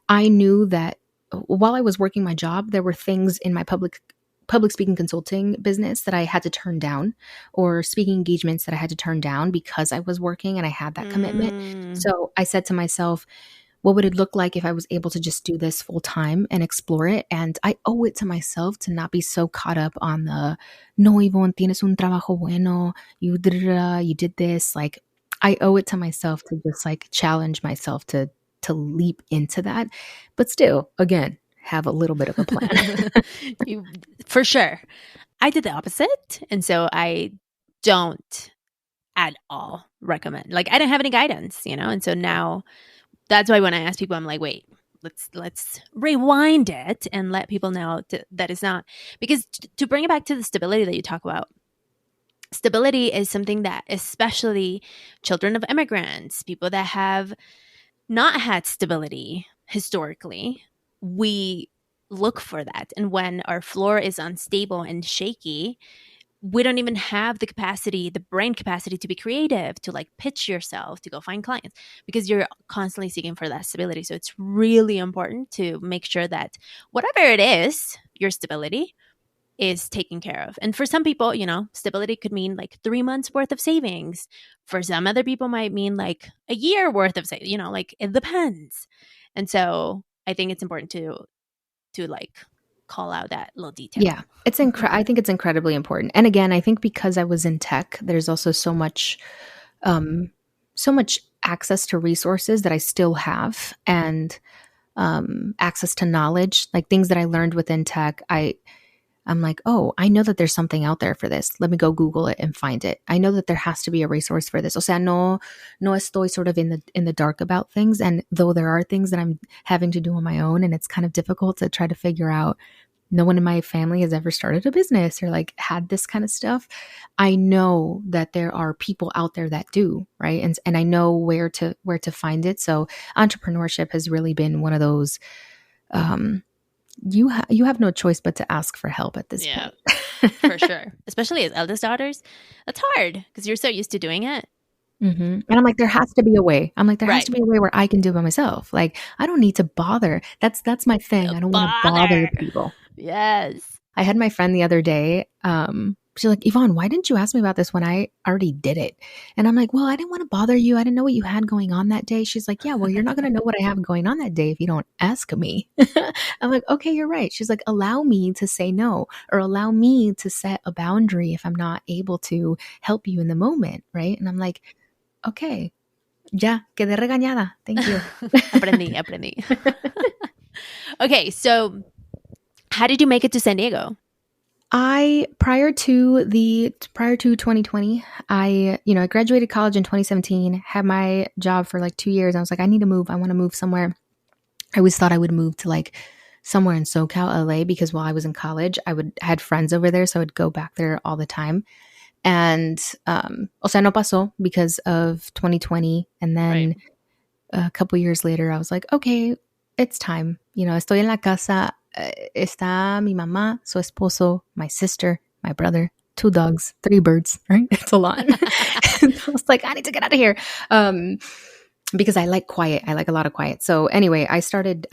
I knew that while I was working my job, there were things in my public speaking consulting business that I had to turn down, or speaking engagements that I had to turn down because I was working and I had that commitment. So I said to myself, what would it look like if I was able to just do this full time and explore it? And I owe it to myself to not be so caught up on the, no, Yvonne, tienes un trabajo bueno, you did this. Like, I owe it to myself to just like challenge myself to leap into that. But still, again, have a little bit of a plan. For sure. I did the opposite. And so I don't at all recommend, like, I didn't have any guidance, and so now that's why when I ask people, I'm like, wait, let's rewind it and let people know that it's not, because to bring it back to the stability that you talk about, stability is something that especially children of immigrants, people that have not had stability historically, we look for that. And when our floor is unstable and shaky, we don't even have the brain capacity to be creative, to like pitch yourself, to go find clients, because you're constantly seeking for that stability. So it's really important to make sure that whatever it is, your stability is taken care of. And for some people, stability could mean like 3 months worth of savings. For some other people might mean like a year worth of savings, like it depends. And so I think it's important to like call out that little detail. Yeah, I think it's incredibly important. And again, I think because I was in tech, there's also so much access to resources that I still have, and access to knowledge, like things that I learned within tech. I'm like, oh, I know that there's something out there for this. Let me go Google it and find it. I know that there has to be a resource for this. O sea, no estoy sort of in the dark about things. And though there are things that I'm having to do on my own, and it's kind of difficult to try to figure out, no one in my family has ever started a business or like had this kind of stuff. I know that there are people out there that do, right? And I know where to find it. So entrepreneurship has really been one of those, you have no choice but to ask for help at this point. For sure. Especially as eldest daughters. That's hard because you're so used to doing it. Mm-hmm. And I'm like, there has to be a way. Has to be a way where I can do it by myself. Like, I don't need to bother. That's my thing. I don't want to bother people. Yes. I had my friend the other day. She's like, Yvonne, why didn't you ask me about this when I already did it? And I'm like, well, I didn't want to bother you. I didn't know what you had going on that day. She's like, yeah, well, you're not going to know what I have going on that day if you don't ask me. I'm like, okay, you're right. She's like, allow me to say no, or allow me to set a boundary if I'm not able to help you in the moment. Right. And I'm like, okay, ya, quedé regañada. Thank you. Aprendí. Okay, so how did you make it to San Diego? Prior to 2020, I graduated college in 2017, had my job for like 2 years. I was like, I need to move. I want to move somewhere. I always thought I would move to like somewhere in SoCal, LA, because while I was in college, I had friends over there, so I would go back there all the time. And o sea, no pasó because of 2020. And then a couple years later, I was like, okay, it's time. Estoy en la casa. Está mi mamá, su esposo, my sister, my brother, 2 dogs, 3 birds, right? It's a lot. And I was like, I need to get out of here. Because I like quiet. I like a lot of quiet. So anyway, I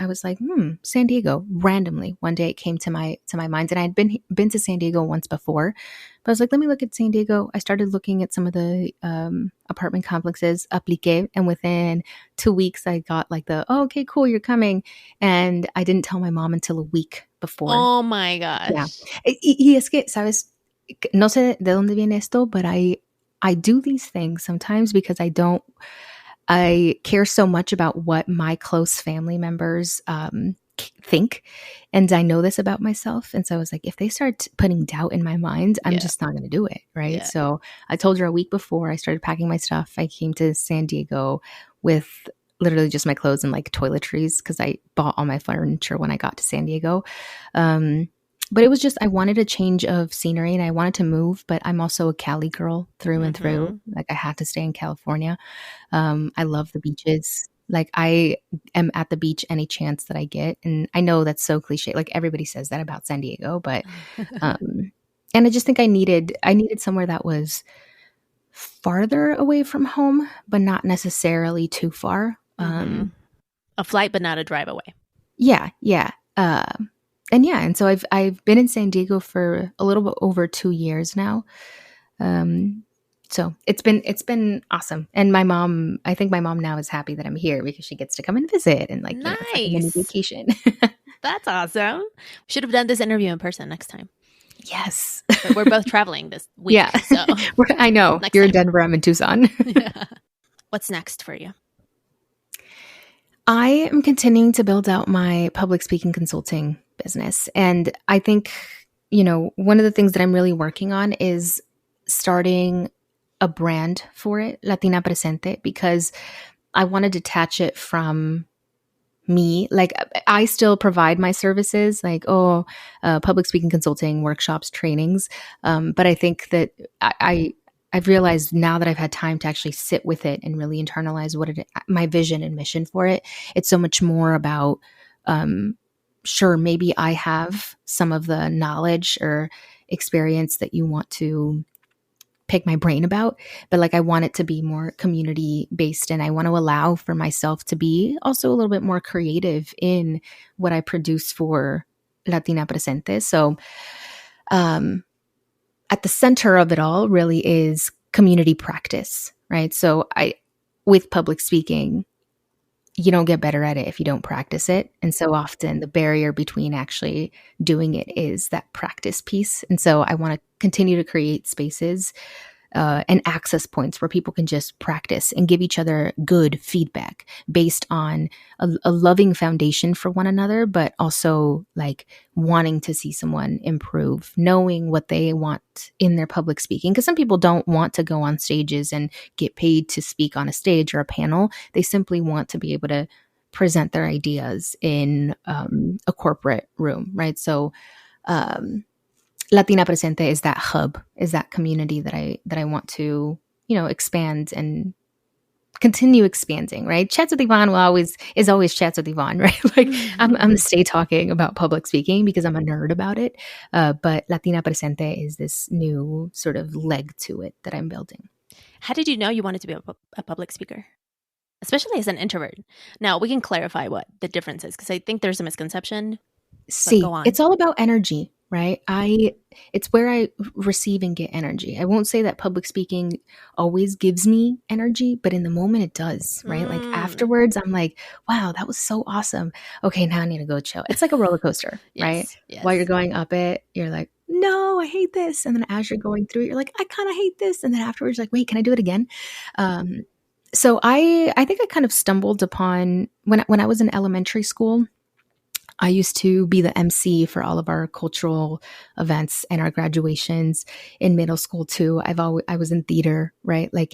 was like, San Diego. Randomly, one day it came to my mind, and I had been to San Diego once before, but I was like, let me look at San Diego. I started looking at some of the apartment complexes, appliqué, and within 2 weeks, I got like okay, cool, you're coming. And I didn't tell my mom until a week before. Oh my gosh. Yeah. Y es que, ¿sabes? No sé de dónde viene esto, but I do these things sometimes because I care so much about what my close family members think. And I know this about myself. And so I was like, if they start putting doubt in my mind, I'm just not going to do it. Right. Yeah. So I told her a week before I started packing my stuff, I came to San Diego with literally just my clothes and like toiletries because I bought all my furniture when I got to San Diego. But it was just, I wanted a change of scenery and I wanted to move, but I'm also a Cali girl through and through. Like I had to stay in California. I love the beaches. Like I am at the beach any chance that I get. And I know that's so cliche. Like everybody says that about San Diego, but, and I just think I needed somewhere that was farther away from home, but not necessarily too far. A flight, but not a drive away. Yeah. Yeah. And so I've been in San Diego for a little bit over 2 years now. So it's been awesome. And I think my mom now is happy that I'm here because she gets to come and visit and like, nice. It's like a mini vacation. That's awesome. We should have done this interview in person next time. Yes. But we're both traveling this week. Yeah. So I know. You're in Denver. I'm in Tucson. Yeah. What's next for you? I am continuing to build out my public speaking consulting business. And I think, one of the things that I'm really working on is starting a brand for it, Latina Presente, because I want to detach it from me. Like I still provide my services like, public speaking consulting, workshops, trainings. But I think that I've realized now that I've had time to actually sit with it and really internalize my vision and mission for it. It's so much more about, sure, maybe I have some of the knowledge or experience that you want to pick my brain about, but like I want it to be more community based, and I want to allow for myself to be also a little bit more creative in what I produce for Latina Presente. So, at the center of it all really is community practice, right? So with public speaking, you don't get better at it if you don't practice it. And so often the barrier between actually doing it is that practice piece. And so I want to continue to create spaces and access points where people can just practice and give each other good feedback based on a loving foundation for one another, but also like wanting to see someone improve, knowing what they want in their public speaking. Because some people don't want to go on stages and get paid to speak on a stage or a panel. They simply want to be able to present their ideas in a corporate room, right? So, Latina Presente is that hub, is that community that I want to, expand and continue expanding, right? Chats with Yvonne is always Chats with Yvonne, right? Like I'm gonna stay talking about public speaking because I'm a nerd about it. But Latina Presente is this new sort of leg to it that I'm building. How did you know you wanted to be a public speaker? Especially as an introvert. Now we can clarify what the difference is because I think there's a misconception. See, it's all about energy, right? It's where I receive and get energy. I won't say that public speaking always gives me energy, but in the moment it does, right? Like afterwards, I'm like, wow, that was so awesome. Okay, now I need to go chill. It's like a roller coaster, right? Yes. While you're going up it, you're like, no, I hate this. And then as you're going through it, you're like, I kind of hate this. And then afterwards, you're like, wait, can I do it again? So I think I kind of stumbled upon when I was in elementary school. I used to be the MC for all of our cultural events and our graduations. In middle school too. I was in theater, right? Like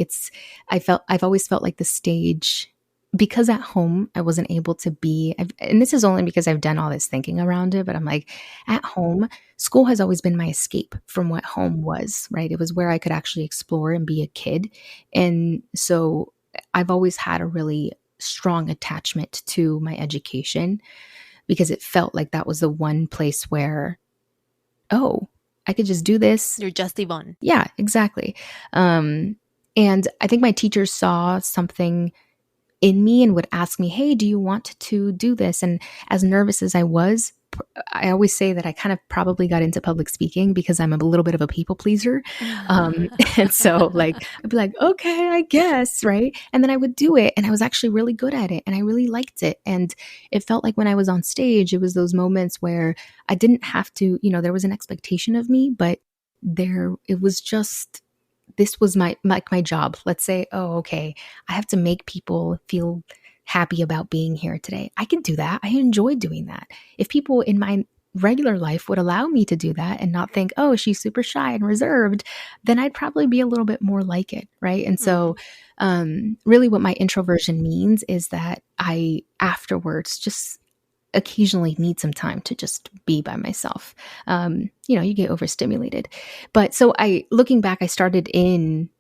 I've always felt like the stage because at home I wasn't able to be, and this is only because I've done all this thinking around it, but I'm like, at home, school has always been my escape from what home was, right? It was where I could actually explore and be a kid. And so I've always had a really strong attachment to my education because it felt like that was the one place where, oh, I could just do this. You're just Yvonne. Yeah, exactly. And I think my teachers saw something in me and would ask me, hey, do you want to do this? And as nervous as I was, I always say that I kind of probably got into public speaking because I'm a little bit of a people pleaser. And so like, I'd be like, okay, I guess. Right. And then I would do it. And I was actually really good at it. And I really liked it. And it felt like when I was on stage, it was those moments where I didn't have to, there was an expectation of me, but it was just, this was my job. Let's say, oh, okay, I have to make people feel happy about being here today. I can do that. I enjoy doing that. If people in my regular life would allow me to do that and not think, oh, she's super shy and reserved, then I'd probably be a little bit more like it, right? And so really what my introversion means is that I afterwards just occasionally need some time to just be by myself. You get overstimulated. But so looking back, I started in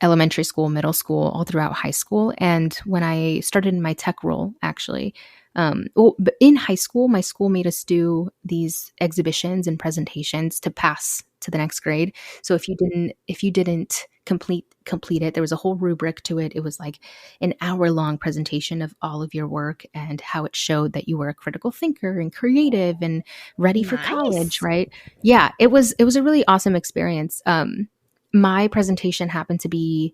elementary school, middle school, all throughout high school. And when I started in my tech role, actually, but in high school, my school made us do these exhibitions and presentations to pass to the next grade. So if you didn't complete it, there was a whole rubric to it. It was like an hour-long presentation of all of your work and how it showed that you were a critical thinker and creative and ready for college, right? Yeah, it was a really awesome experience. My presentation happened to be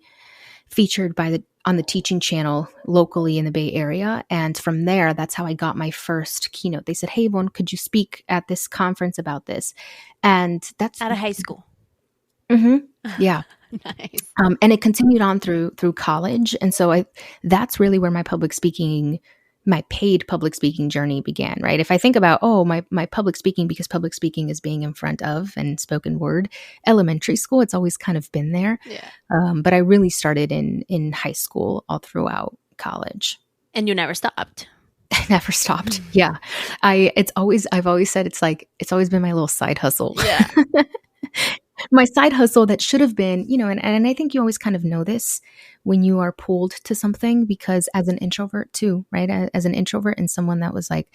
featured on the teaching channel locally in the Bay Area. And from there, that's how I got my first keynote. They said, hey, Yvonne, could you speak at this conference about this? And that's out of high school. Mm-hmm. Yeah. Nice. And it continued on through college. And so that's really where my paid public speaking journey began, right? If I think about, my public speaking, because public speaking is being in front of and spoken word, elementary school, it's always kind of been there. Yeah. But I really started in high school all throughout college. And you never stopped. I never stopped. Yeah. I've always said it's always been my little side hustle. Yeah. My side hustle that should have been, and I think you always kind of know this when you are pulled to something, because as an introvert too, right? As an introvert and someone that was like,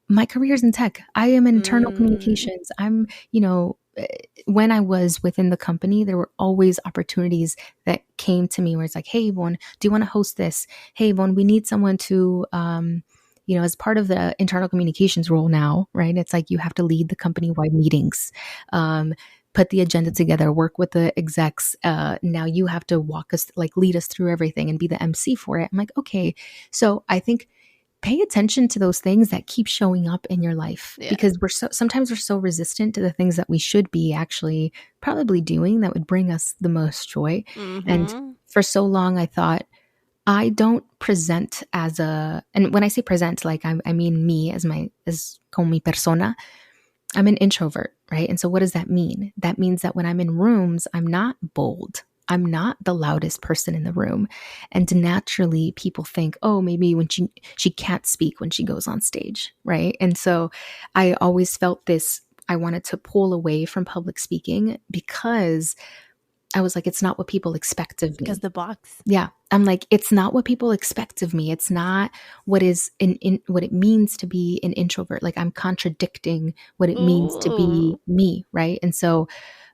my career's in tech. I am in internal communications. I'm, when I was within the company, there were always opportunities that came to me where it's like, hey, Yvonne, do you want to host this? Hey, Yvonne, we need someone to, as part of the internal communications role now, right? It's like you have to lead the company-wide meetings, put the agenda together, work with the execs. Now you have to lead us through everything and be the MC for it. I'm like, okay. So I think pay attention to those things that keep showing up in your life, because sometimes we're so resistant to the things that we should be actually probably doing that would bring us the most joy. Mm-hmm. And for so long, I thought, I don't present and when I say present, I mean me as como mi persona. I'm an introvert, right? And so what does that mean? That means that when I'm in rooms, I'm not bold. I'm not the loudest person in the room. And naturally people think, oh, maybe when she can't speak when she goes on stage, right? And so I always felt this, I wanted to pull away from public speaking because I was like, it's not what people expect of me. Because the box. Yeah. I'm like, it's not what people expect of me. It's not what is what it means to be an introvert. Like I'm contradicting what it means to be me. Right. And so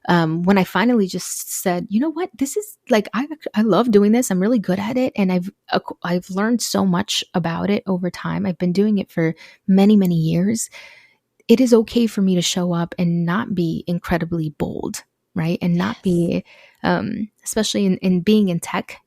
when I finally just said, you know what, this is like, I love doing this. I'm really good at it. And I've learned so much about it over time. I've been doing it for many, many years. It is okay for me to show up and not be incredibly bold. Right. And not be, especially in being in tech,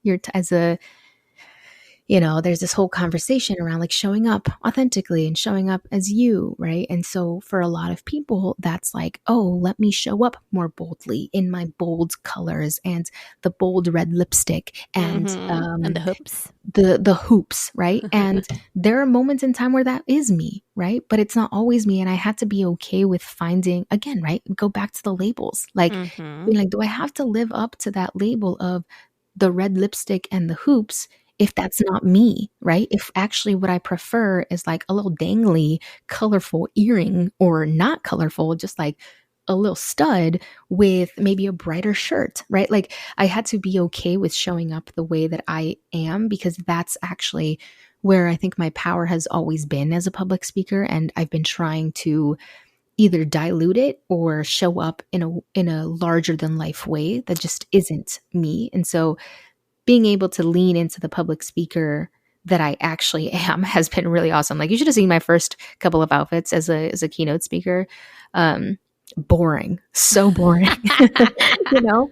there's this whole conversation around like showing up authentically and showing up as you. Right. And so for a lot of people, that's like, oh, let me show up more boldly in my bold colors and the bold red lipstick and the hoops. The hoops, right? And there are moments in time where that is me, right? But it's not always me. And I had to be okay with finding, again, right? Go back to the labels. Like, being like, do I have to live up to that label of the red lipstick and the hoops if that's not me, right? If actually what I prefer is like a little dangly, colorful earring or not colorful, just like a little stud with maybe a brighter shirt, right? Like I had to be okay with showing up the way that I am because that's actually where I think my power has always been as a public speaker. And I've been trying to either dilute it or show up in a larger than life way that just isn't me. And so being able to lean into the public speaker that I actually am has been really awesome. Like you should have seen my first couple of outfits as a keynote speaker. Boring, so boring, you know,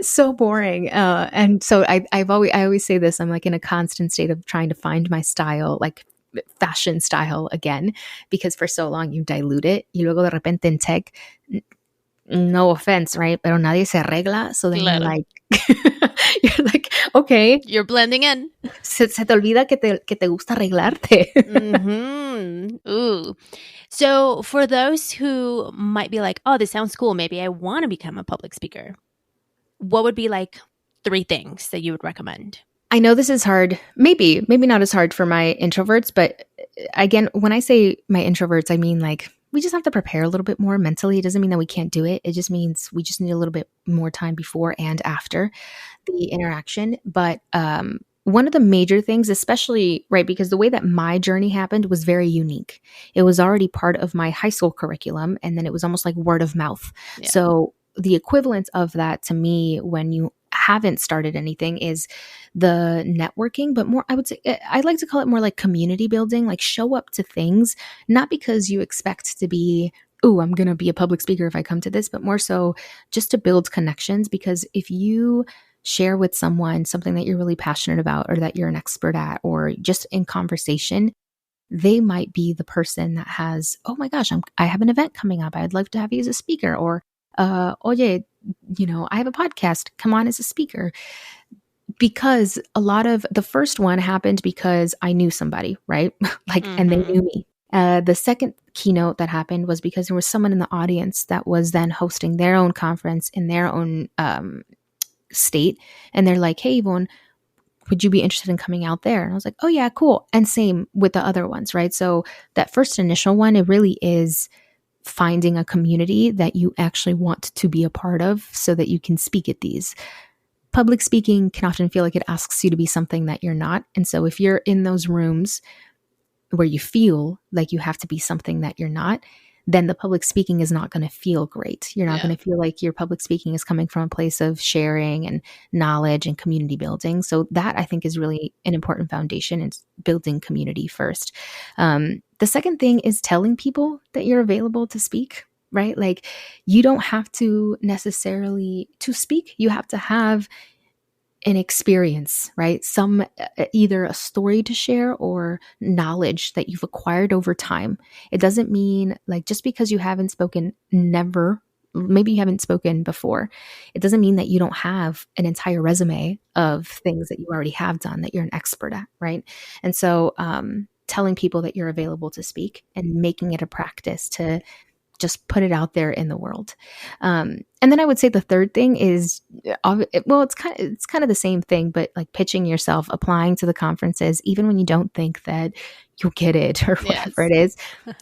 so boring. And so I always say this, I'm like in a constant state of trying to find my style, like fashion style again, because for so long you dilute it. Y luego de repente in tech, no offense, right? Pero nadie se arregla. So then Claro. you're like, okay. You're blending in. Se te olvida que te gusta arreglarte. Ooh. So for those who might be like, oh, this sounds cool. Maybe I want to become a public speaker. What would be like 3 things that you would recommend? I know this is hard. Maybe not as hard for my introverts, but again, when I say my introverts, I mean like we just have to prepare a little bit more mentally. It doesn't mean that we can't do it. It just means we just need a little bit more time before and after the interaction. But one of the major things, especially, right, because the way that my journey happened was very unique. It was already part of my high school curriculum, and then it was almost like word of mouth. Yeah. So the equivalent of that to me when you haven't started anything is the networking, but more, I would say, I like to call it more like community building, like show up to things, not because you expect to be, oh, I'm going to be a public speaker if I come to this, but more so just to build connections. Because if you share with someone something that you're really passionate about or that you're an expert at, or just in conversation, they might be the person that has, oh my gosh, I have an event coming up. I'd love to have you as a speaker. Or, oye, I have a podcast. Come on as a speaker. Because a lot of the first one happened because I knew somebody, right? And they knew me. The second keynote that happened was because there was someone in the audience that was then hosting their own conference in their own state. And they're like, hey, Yvonne, would you be interested in coming out there? And I was like, oh yeah, cool. And same with the other ones, right? So that first initial one, it really is finding a community that you actually want to be a part of so that you can speak at these. Public speaking can often feel like it asks you to be something that you're not. And so if you're in those rooms where you feel like you have to be something that you're not, then the public speaking is not going to feel great. You're not going to feel like your public speaking is coming from a place of sharing and knowledge and community building. So that I think is really an important foundation in building community first. The second thing is telling people that you're available to speak, right? Like you don't have to necessarily to speak. You have to have an experience, right? Some either a story to share or knowledge that you've acquired over time. It doesn't mean like just because you haven't spoken maybe you haven't spoken before, it doesn't mean that you don't have an entire resume of things that you already have done that you're an expert at, right? And so telling people that you're available to speak and making it a practice to just put it out there in the world. And then I would say the third thing is, well, it's kind of the same thing, but like pitching yourself, applying to the conferences, even when you don't think that you'll get it or whatever it is,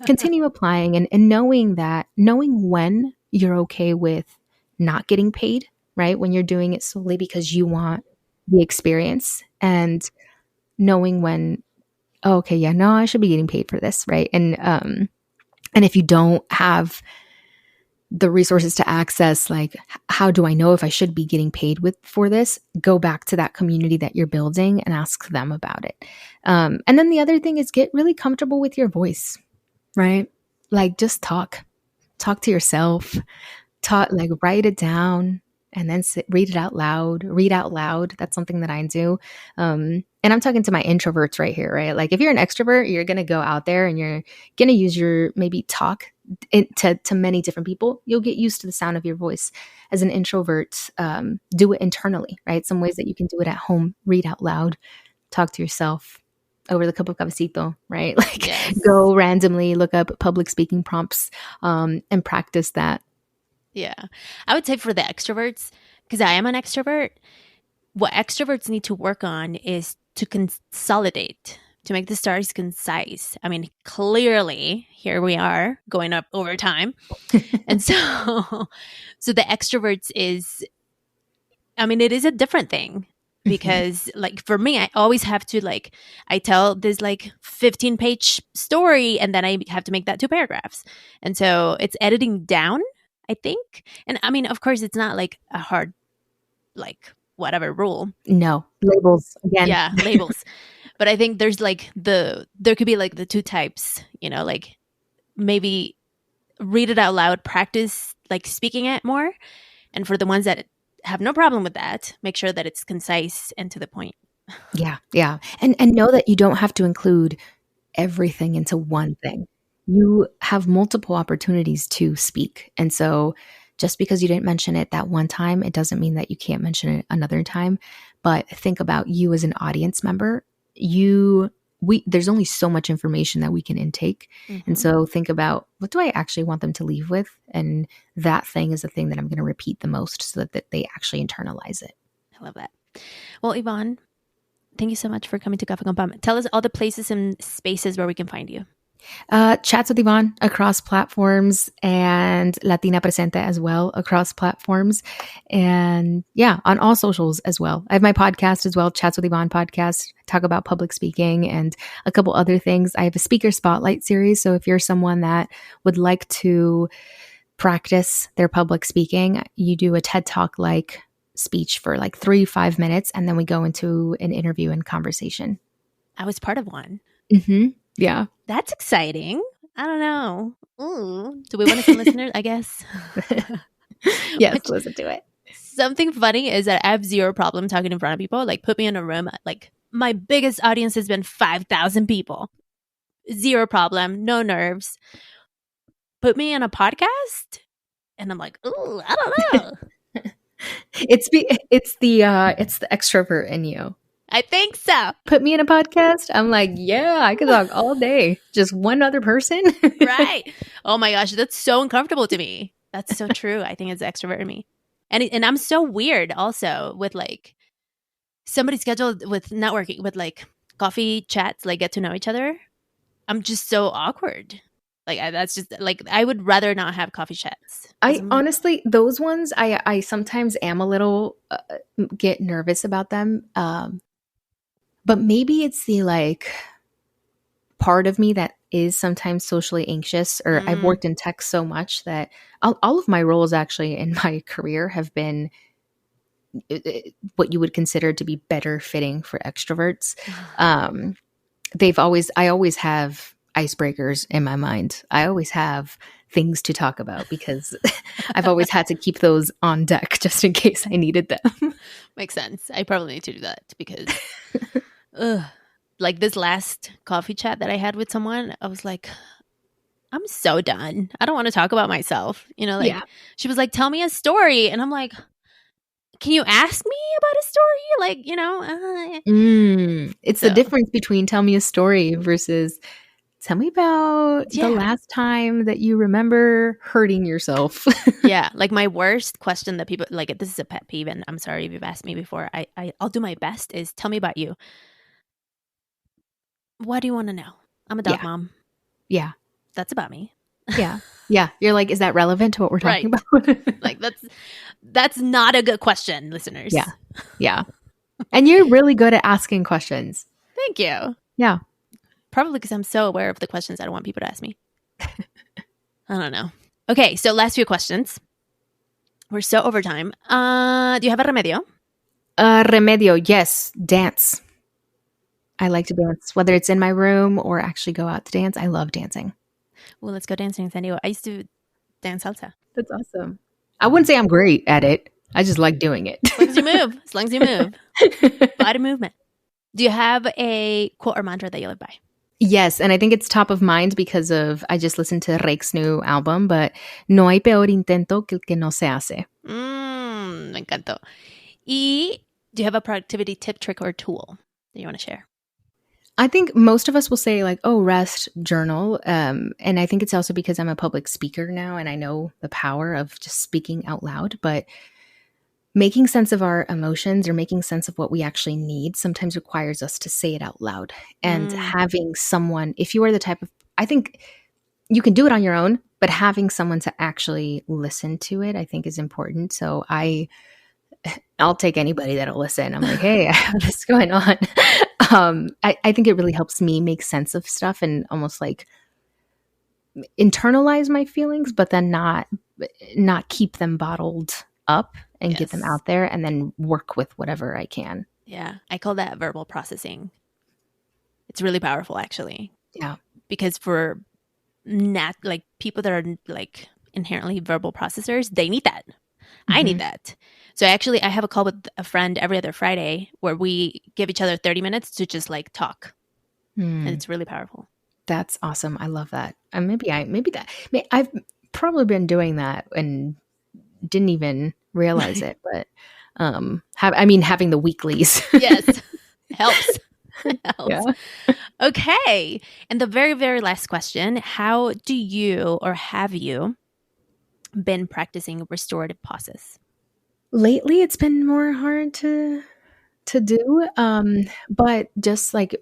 continue applying and knowing when you're okay with not getting paid, right? When you're doing it solely because you want the experience, and knowing when, oh, okay, yeah, no, I should be getting paid for this, right? And if you don't have the resources to access, like, how do I know if I should be getting paid for this? Go back to that community that you're building and ask them about it. And then the other thing is get really comfortable with your voice, right? Like just talk to yourself, like write it down and then read out loud. That's something that I do. And I'm talking to my introverts right here, right? Like if you're an extrovert, you're going to go out there and you're going to use your maybe talk to many different people. You'll get used to the sound of your voice. As an introvert, do it internally, right? Some ways that you can do it at home, read out loud, talk to yourself over the cup of cafecito, right? Like go randomly look up public speaking prompts and practice that. Yeah. I would say for the extroverts, because I am an extrovert, what extroverts need to work on is to consolidate, to make the stories concise. I mean, clearly, here we are going up over time. And so the extroverts is, I mean, it is a different thing because like for me, I always have to like, I tell this like 15-page story and then I have to make that 2 paragraphs. And so it's editing down, I think. And I mean, of course, it's not like a hard, like whatever rule. No, labels again. Yeah, labels. But I think there's like there could be like the 2 types, you know, like maybe read it out loud, practice like speaking it more. And for the ones that have no problem with that, make sure that it's concise and to the point. Yeah. Yeah. And know that you don't have to include everything into one thing. You have multiple opportunities to speak. And so just because you didn't mention it that one time, it doesn't mean that you can't mention it another time. But think about you as an audience member. There's only so much information that we can intake. Mm-hmm. And so think about, what do I actually want them to leave with? And that thing is the thing that I'm going to repeat the most so that they actually internalize it. I love that. Well, Yvonne, thank you so much for coming to Café con Pam. Tell us all the places and spaces where we can find you. Chats with Yvonne across platforms, and Latina Presente as well across platforms. And yeah, on all socials as well. I have my podcast as well, Chats with Yvonne podcast. I talk about public speaking and a couple other things. I have a speaker spotlight series. So if you're someone that would like to practice their public speaking, you do a TED Talk like speech for like 3-5 minutes, and then we go into an interview and conversation. I was part of one. Mm-hmm. Yeah. That's exciting. I don't know. Ooh. Do we want to some listeners? I guess. Yes, listen to it. Something funny is that I have zero problem talking in front of people. Like, put me in a room. Like, my biggest audience has been 5,000 people. Zero problem. No nerves. Put me in a podcast, and I'm like, ooh, I don't know. It's the extrovert in you. I think so. Put me in a podcast. I'm like, yeah, I could talk all day. Just one other person. Right. Oh my gosh, that's so uncomfortable to me. That's so true. I think it's the extrovert in me. And I'm so weird also with like somebody scheduled with networking, with like coffee chats, like get to know each other. I'm just so awkward. Like that's just like, I would rather not have coffee chats. Honestly, those ones, I sometimes am a little get nervous about them. But maybe it's the like part of me that is sometimes socially anxious, or I've worked in tech so much that all of my roles actually in my career have been what you would consider to be better fitting for extroverts. I always have icebreakers in my mind. I always have things to talk about because I've always had to keep those on deck just in case I needed them. Makes sense. I probably need to do that because like this last coffee chat that I had with someone, I was like, I'm so done. I don't want to talk about myself. You know, like she was like, tell me a story. And I'm like, can you ask me about a story? Like, you know, it's the difference between tell me a story versus tell me about the last time that you remember hurting yourself. Yeah. Like my worst question that people like, this is a pet peeve, and I'm sorry if you've asked me before. I'll do my best is tell me about you. What do you want to know? I'm a dog mom. Yeah. That's about me. Yeah. Yeah. You're like, is that relevant to what we're talking about? Like that's not a good question, listeners. Yeah. Yeah. And you're really good at asking questions. Thank you. Yeah. Probably because I'm so aware of the questions I don't want people to ask me. I don't know. Okay. So last few questions. We're so over time. Do you have a remedio? Remedio. Yes. Dance. I like to dance, whether it's in my room or actually go out to dance. I love dancing. Well, let's go dancing in San Diego. I used to dance salsa. That's awesome. I wouldn't say I'm great at it. I just like doing it. As long as you move. As long as you move. Body movement. Do you have a quote or mantra that you live by? Yes, and I think it's top of mind because I just listened to Rake's new album, but no hay peor intento que el que no se hace. Me encantó. Y do you have a productivity tip, trick, or tool that you want to share? I think most of us will say like, oh, rest, journal. And I think it's also because I'm a public speaker now and I know the power of just speaking out loud. But making sense of our emotions or making sense of what we actually need sometimes requires us to say it out loud. And having someone, if you are the type of, I think you can do it on your own, but having someone to actually listen to it, I think is important. So I'll take anybody that'll listen. I'm like, hey, I have this going on. I think it really helps me make sense of stuff and almost like internalize my feelings, but then not keep them bottled up and get them out there and then work with whatever I can. Yeah. I call that verbal processing. It's really powerful, actually. Yeah. Because for not like people that are like inherently verbal processors, they need that. I need that. So actually, I have a call with a friend every other Friday where we give each other 30 minutes to just like talk. And it's really powerful. That's awesome. I love that. I've probably been doing that and didn't even realize it, but having the weeklies. Yes. Helps. Helps. Yeah. Okay. And the very, very last question, how do you or have you been practicing restorative pauses? Lately, it's been more hard to do, but just like,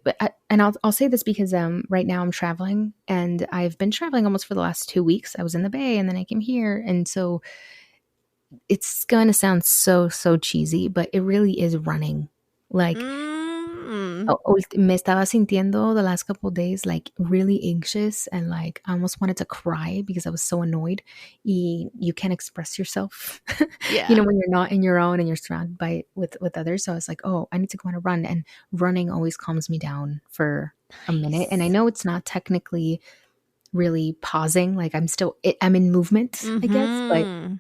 and I'll say this because right now I'm traveling, and I've been traveling almost for the last 2 weeks. I was in the Bay, and then I came here, and so it's gonna sound so cheesy, but it really is running. Like, me estaba sintiendo the last couple of days like really anxious, and like I almost wanted to cry because I was so annoyed. You can't express yourself, you know, when you're not in your own and you're surrounded by with others. So I was like, oh, I need to go on a run, and running always calms me down for a minute. And I know it's not technically really pausing, like I'm in movement, I guess,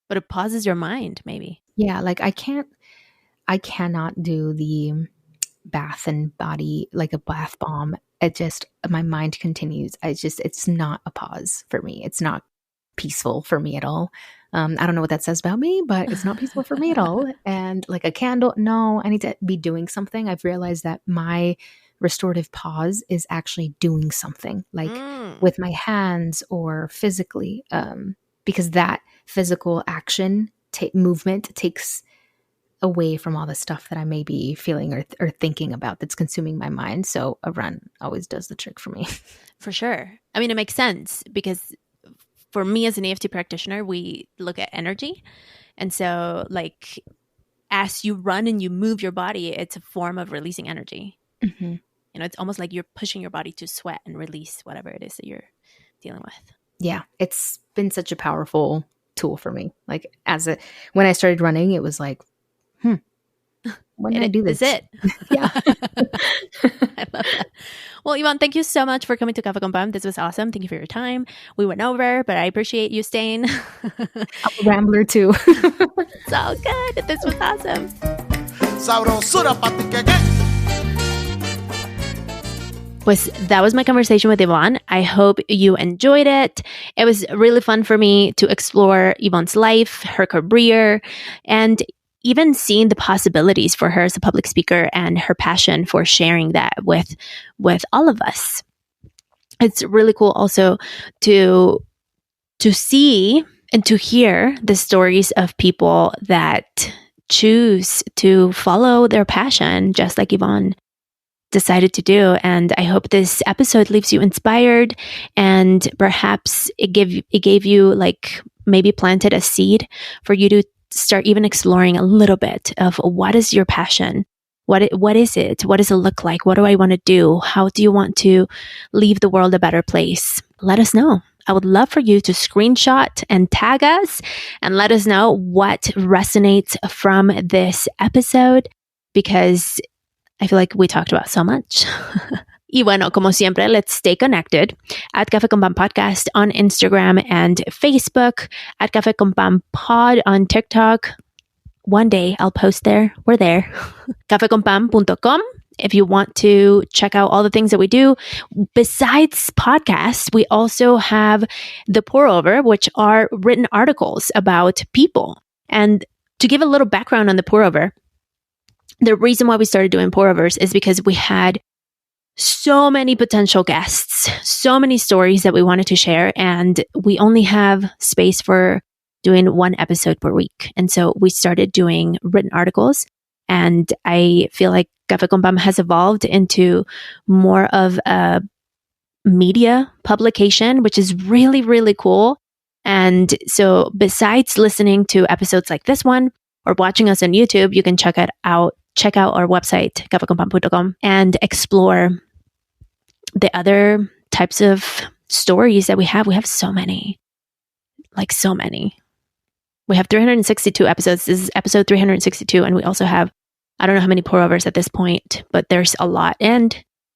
but it pauses your mind, maybe. Yeah, like I cannot do the bath and body, like a bath bomb. It just, my mind continues. It's not a pause for me. It's not peaceful for me at all. I don't know what that says about me, but it's not peaceful for me at all. And like a candle, no, I need to be doing something. I've realized that my restorative pause is actually doing something, like with my hands or physically, because that physical action, movement takes away from all the stuff that I may be feeling or thinking about that's consuming my mind. So a run always does the trick for me. For sure. I mean, it makes sense because for me as an EFT practitioner, we look at energy. And so like as you run and you move your body, it's a form of releasing energy. You know, it's almost like you're pushing your body to sweat and release whatever it is that you're dealing with. Yeah. It's been such a powerful tool for me. Like when I started running, it was like, when did I do this? This is it. Yeah. I love that. Well, Yvonne, thank you so much for coming to Café con Pam. This was awesome. Thank you for your time. We went over, but I appreciate you staying. I'm a rambler too. It's all good. This was awesome. Sabrosura pa' ti que. Pues that was my conversation with Yvonne. I hope you enjoyed it. It was really fun for me to explore Yvonne's life, her career, and even seeing the possibilities for her as a public speaker and her passion for sharing that with all of us. It's really cool also to see and to hear the stories of people that choose to follow their passion, just like Yvonne decided to do. And I hope this episode leaves you inspired, and perhaps it gave you like maybe planted a seed for you to start even exploring a little bit of what is your passion? What is it? What does it look like? What do I want to do? How do you want to leave the world a better place? Let us know. I would love for you to screenshot and tag us and let us know what resonates from this episode, because I feel like we talked about so much. Y bueno, como siempre, let's stay connected at Café con Pam Podcast on Instagram and Facebook, at Café con Pam Pod on TikTok. One day I'll post there. We're there. cafeconpam.com if you want to check out all the things that we do. Besides podcasts, we also have the Pour Over, which are written articles about people. And to give a little background on the Pour Over, the reason why we started doing Pour Overs is because we had so many potential guests, so many stories that we wanted to share, and we only have space for doing one episode per week. And so we started doing written articles. And I feel like Café con Pam has evolved into more of a media publication, which is really, really cool. And so besides listening to episodes like this one or watching us on YouTube, you can check out our website, cafeconpam.com, and explore the other types of stories that we have. We have so many, like so many. We have 362 episodes. This is episode 362. And we also have, I don't know how many pour-overs at this point, but there's a lot. And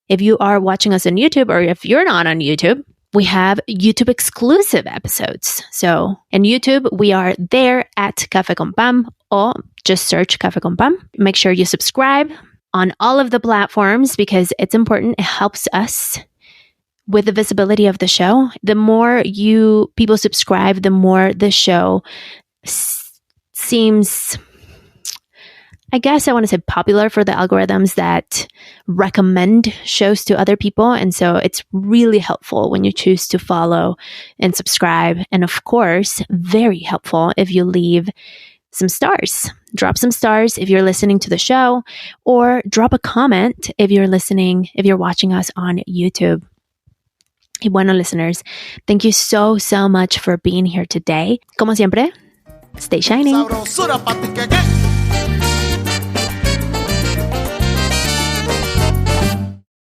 if you are watching us on YouTube, or if you're not on YouTube, we have YouTube exclusive episodes. So in YouTube, we are there at Café con Pam, or just search Café con Pam. Make sure you subscribe on all of the platforms because it's important. It helps us with the visibility of the show. The more people subscribe, the more the show seems, I guess I want to say, popular for the algorithms that recommend shows to other people. And so it's really helpful when you choose to follow and subscribe. And of course, very helpful if you leave some stars. Drop some stars if you're listening to the show, or drop a comment if you're watching us on YouTube. Y bueno, listeners, thank you so much for being here today. Como siempre, stay shining. Sabrosura pa' ti que